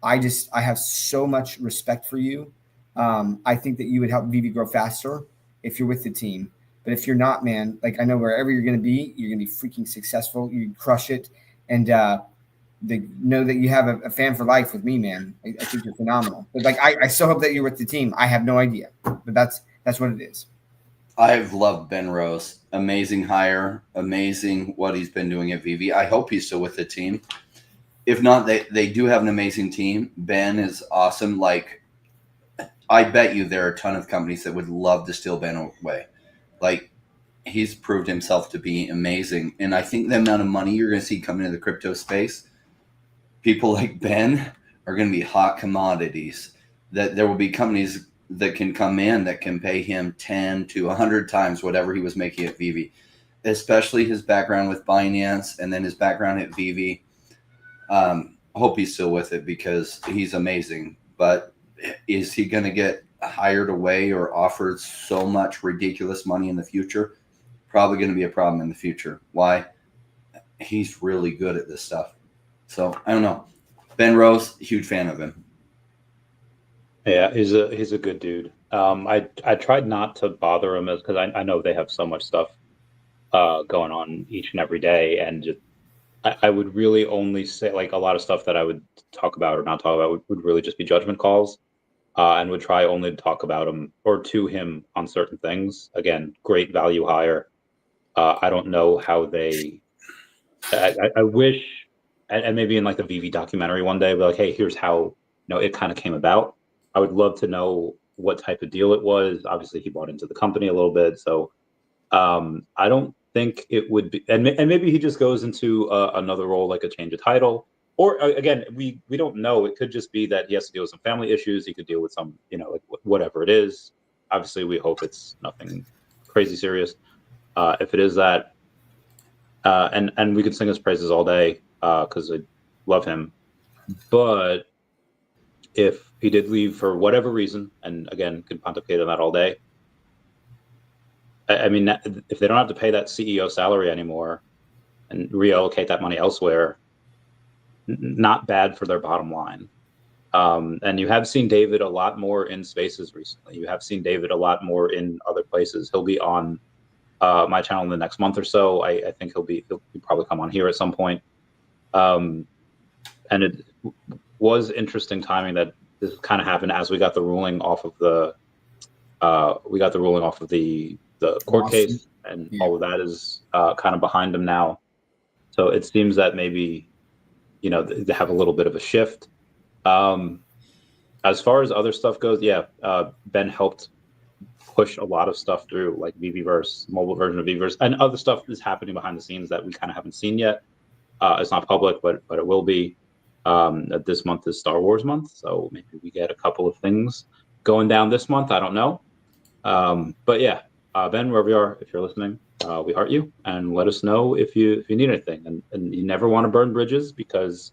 I have so much respect for you. I think that you would help VV grow faster if you're with the team. But if you're not, man, I know wherever you're going to be freaking successful. You crush it. And know that you have a fan for life with me, man. I think you're phenomenal. But I still hope that you're with the team. I have no idea. But that's what it is. I've loved Ben Rose. Amazing hire. Amazing what he's been doing at VV. I hope he's still with the team. If not, they do have an amazing team. Ben is awesome. I bet you there are a ton of companies that would love to steal Ben away. he's proved himself to be amazing. And I think the amount of money you're going to see coming into the crypto space, people like Ben are going to be hot commodities. That there will be companies that can come in that can pay him 10 to 100 times whatever he was making at VV, especially his background with Binance and then his background at VV. I hope he's still with it because he's amazing. But is he going to get hired away or offered so much ridiculous money in the future? Probably going to be a problem in the future. Why? He's really good at this stuff. So I don't know. Ben Rose, huge fan of him. Yeah, he's a good dude. I tried not to bother him because I know they have so much stuff going on each and every day, and just I would really only say like a lot of stuff that I would talk about or not talk about would really just be judgment calls, and would try only to talk about him or to him on certain things. Again, great value hire. I don't know how they. I wish, and maybe in like the VV documentary one day, be like, hey, here's how it kind of came about. I would love to know what type of deal it was. Obviously, he bought into the company a little bit, so I don't think it would be. And maybe he just goes into another role, like a change of title, or again, we don't know. It could just be that he has to deal with some family issues. He could deal with some, like whatever it is. Obviously, we hope it's nothing crazy serious. If it is that, and we could sing his praises all day because I love him, but if he did leave for whatever reason, and again, could pontificate on that all day. I mean, if they don't have to pay that CEO salary anymore and reallocate that money elsewhere, not bad for their bottom line. And you have seen David a lot more in spaces recently. You have seen David a lot more in other places. He'll be on my channel in the next month or so. I think he'll probably come on here at some point. And it was interesting timing that this kind of happened as we got the ruling off of the court case, and all of that is kind of behind him now. So it seems that maybe they have a little bit of a shift. As far as other stuff goes, Ben helped push a lot of stuff through, like VVverse, mobile version of VVverse, and other stuff is happening behind the scenes that we kind of haven't seen yet. It's not public, but it will be. This month is Star Wars month, so maybe we get a couple of things going down this month. I don't know. But yeah, Ben, wherever you are, if you're listening, we heart you, and let us know if you need anything. And you never want to burn bridges because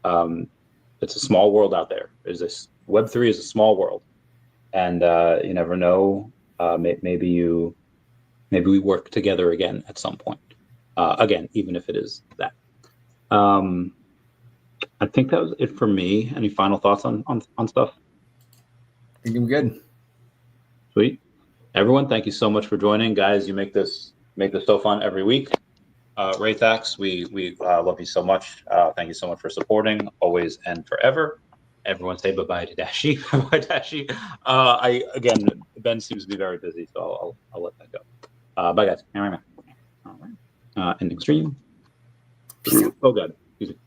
it's a small world out there. There's this Web3 is a small world, and you never know. Maybe we work together again at some point. Again, even if it is that. I think that was it for me. Any final thoughts on stuff? I think I'm good. Sweet. Everyone, thank you so much for joining, guys. You make this so fun every week. Raythax, we love you so much. Thank you so much for supporting always and forever. Everyone say bye-bye to Dashi. Bye-bye, Dashi. Ben seems to be very busy, so I'll let that go. Bye, guys. All right. Ending stream. Oh, God. Excuse me.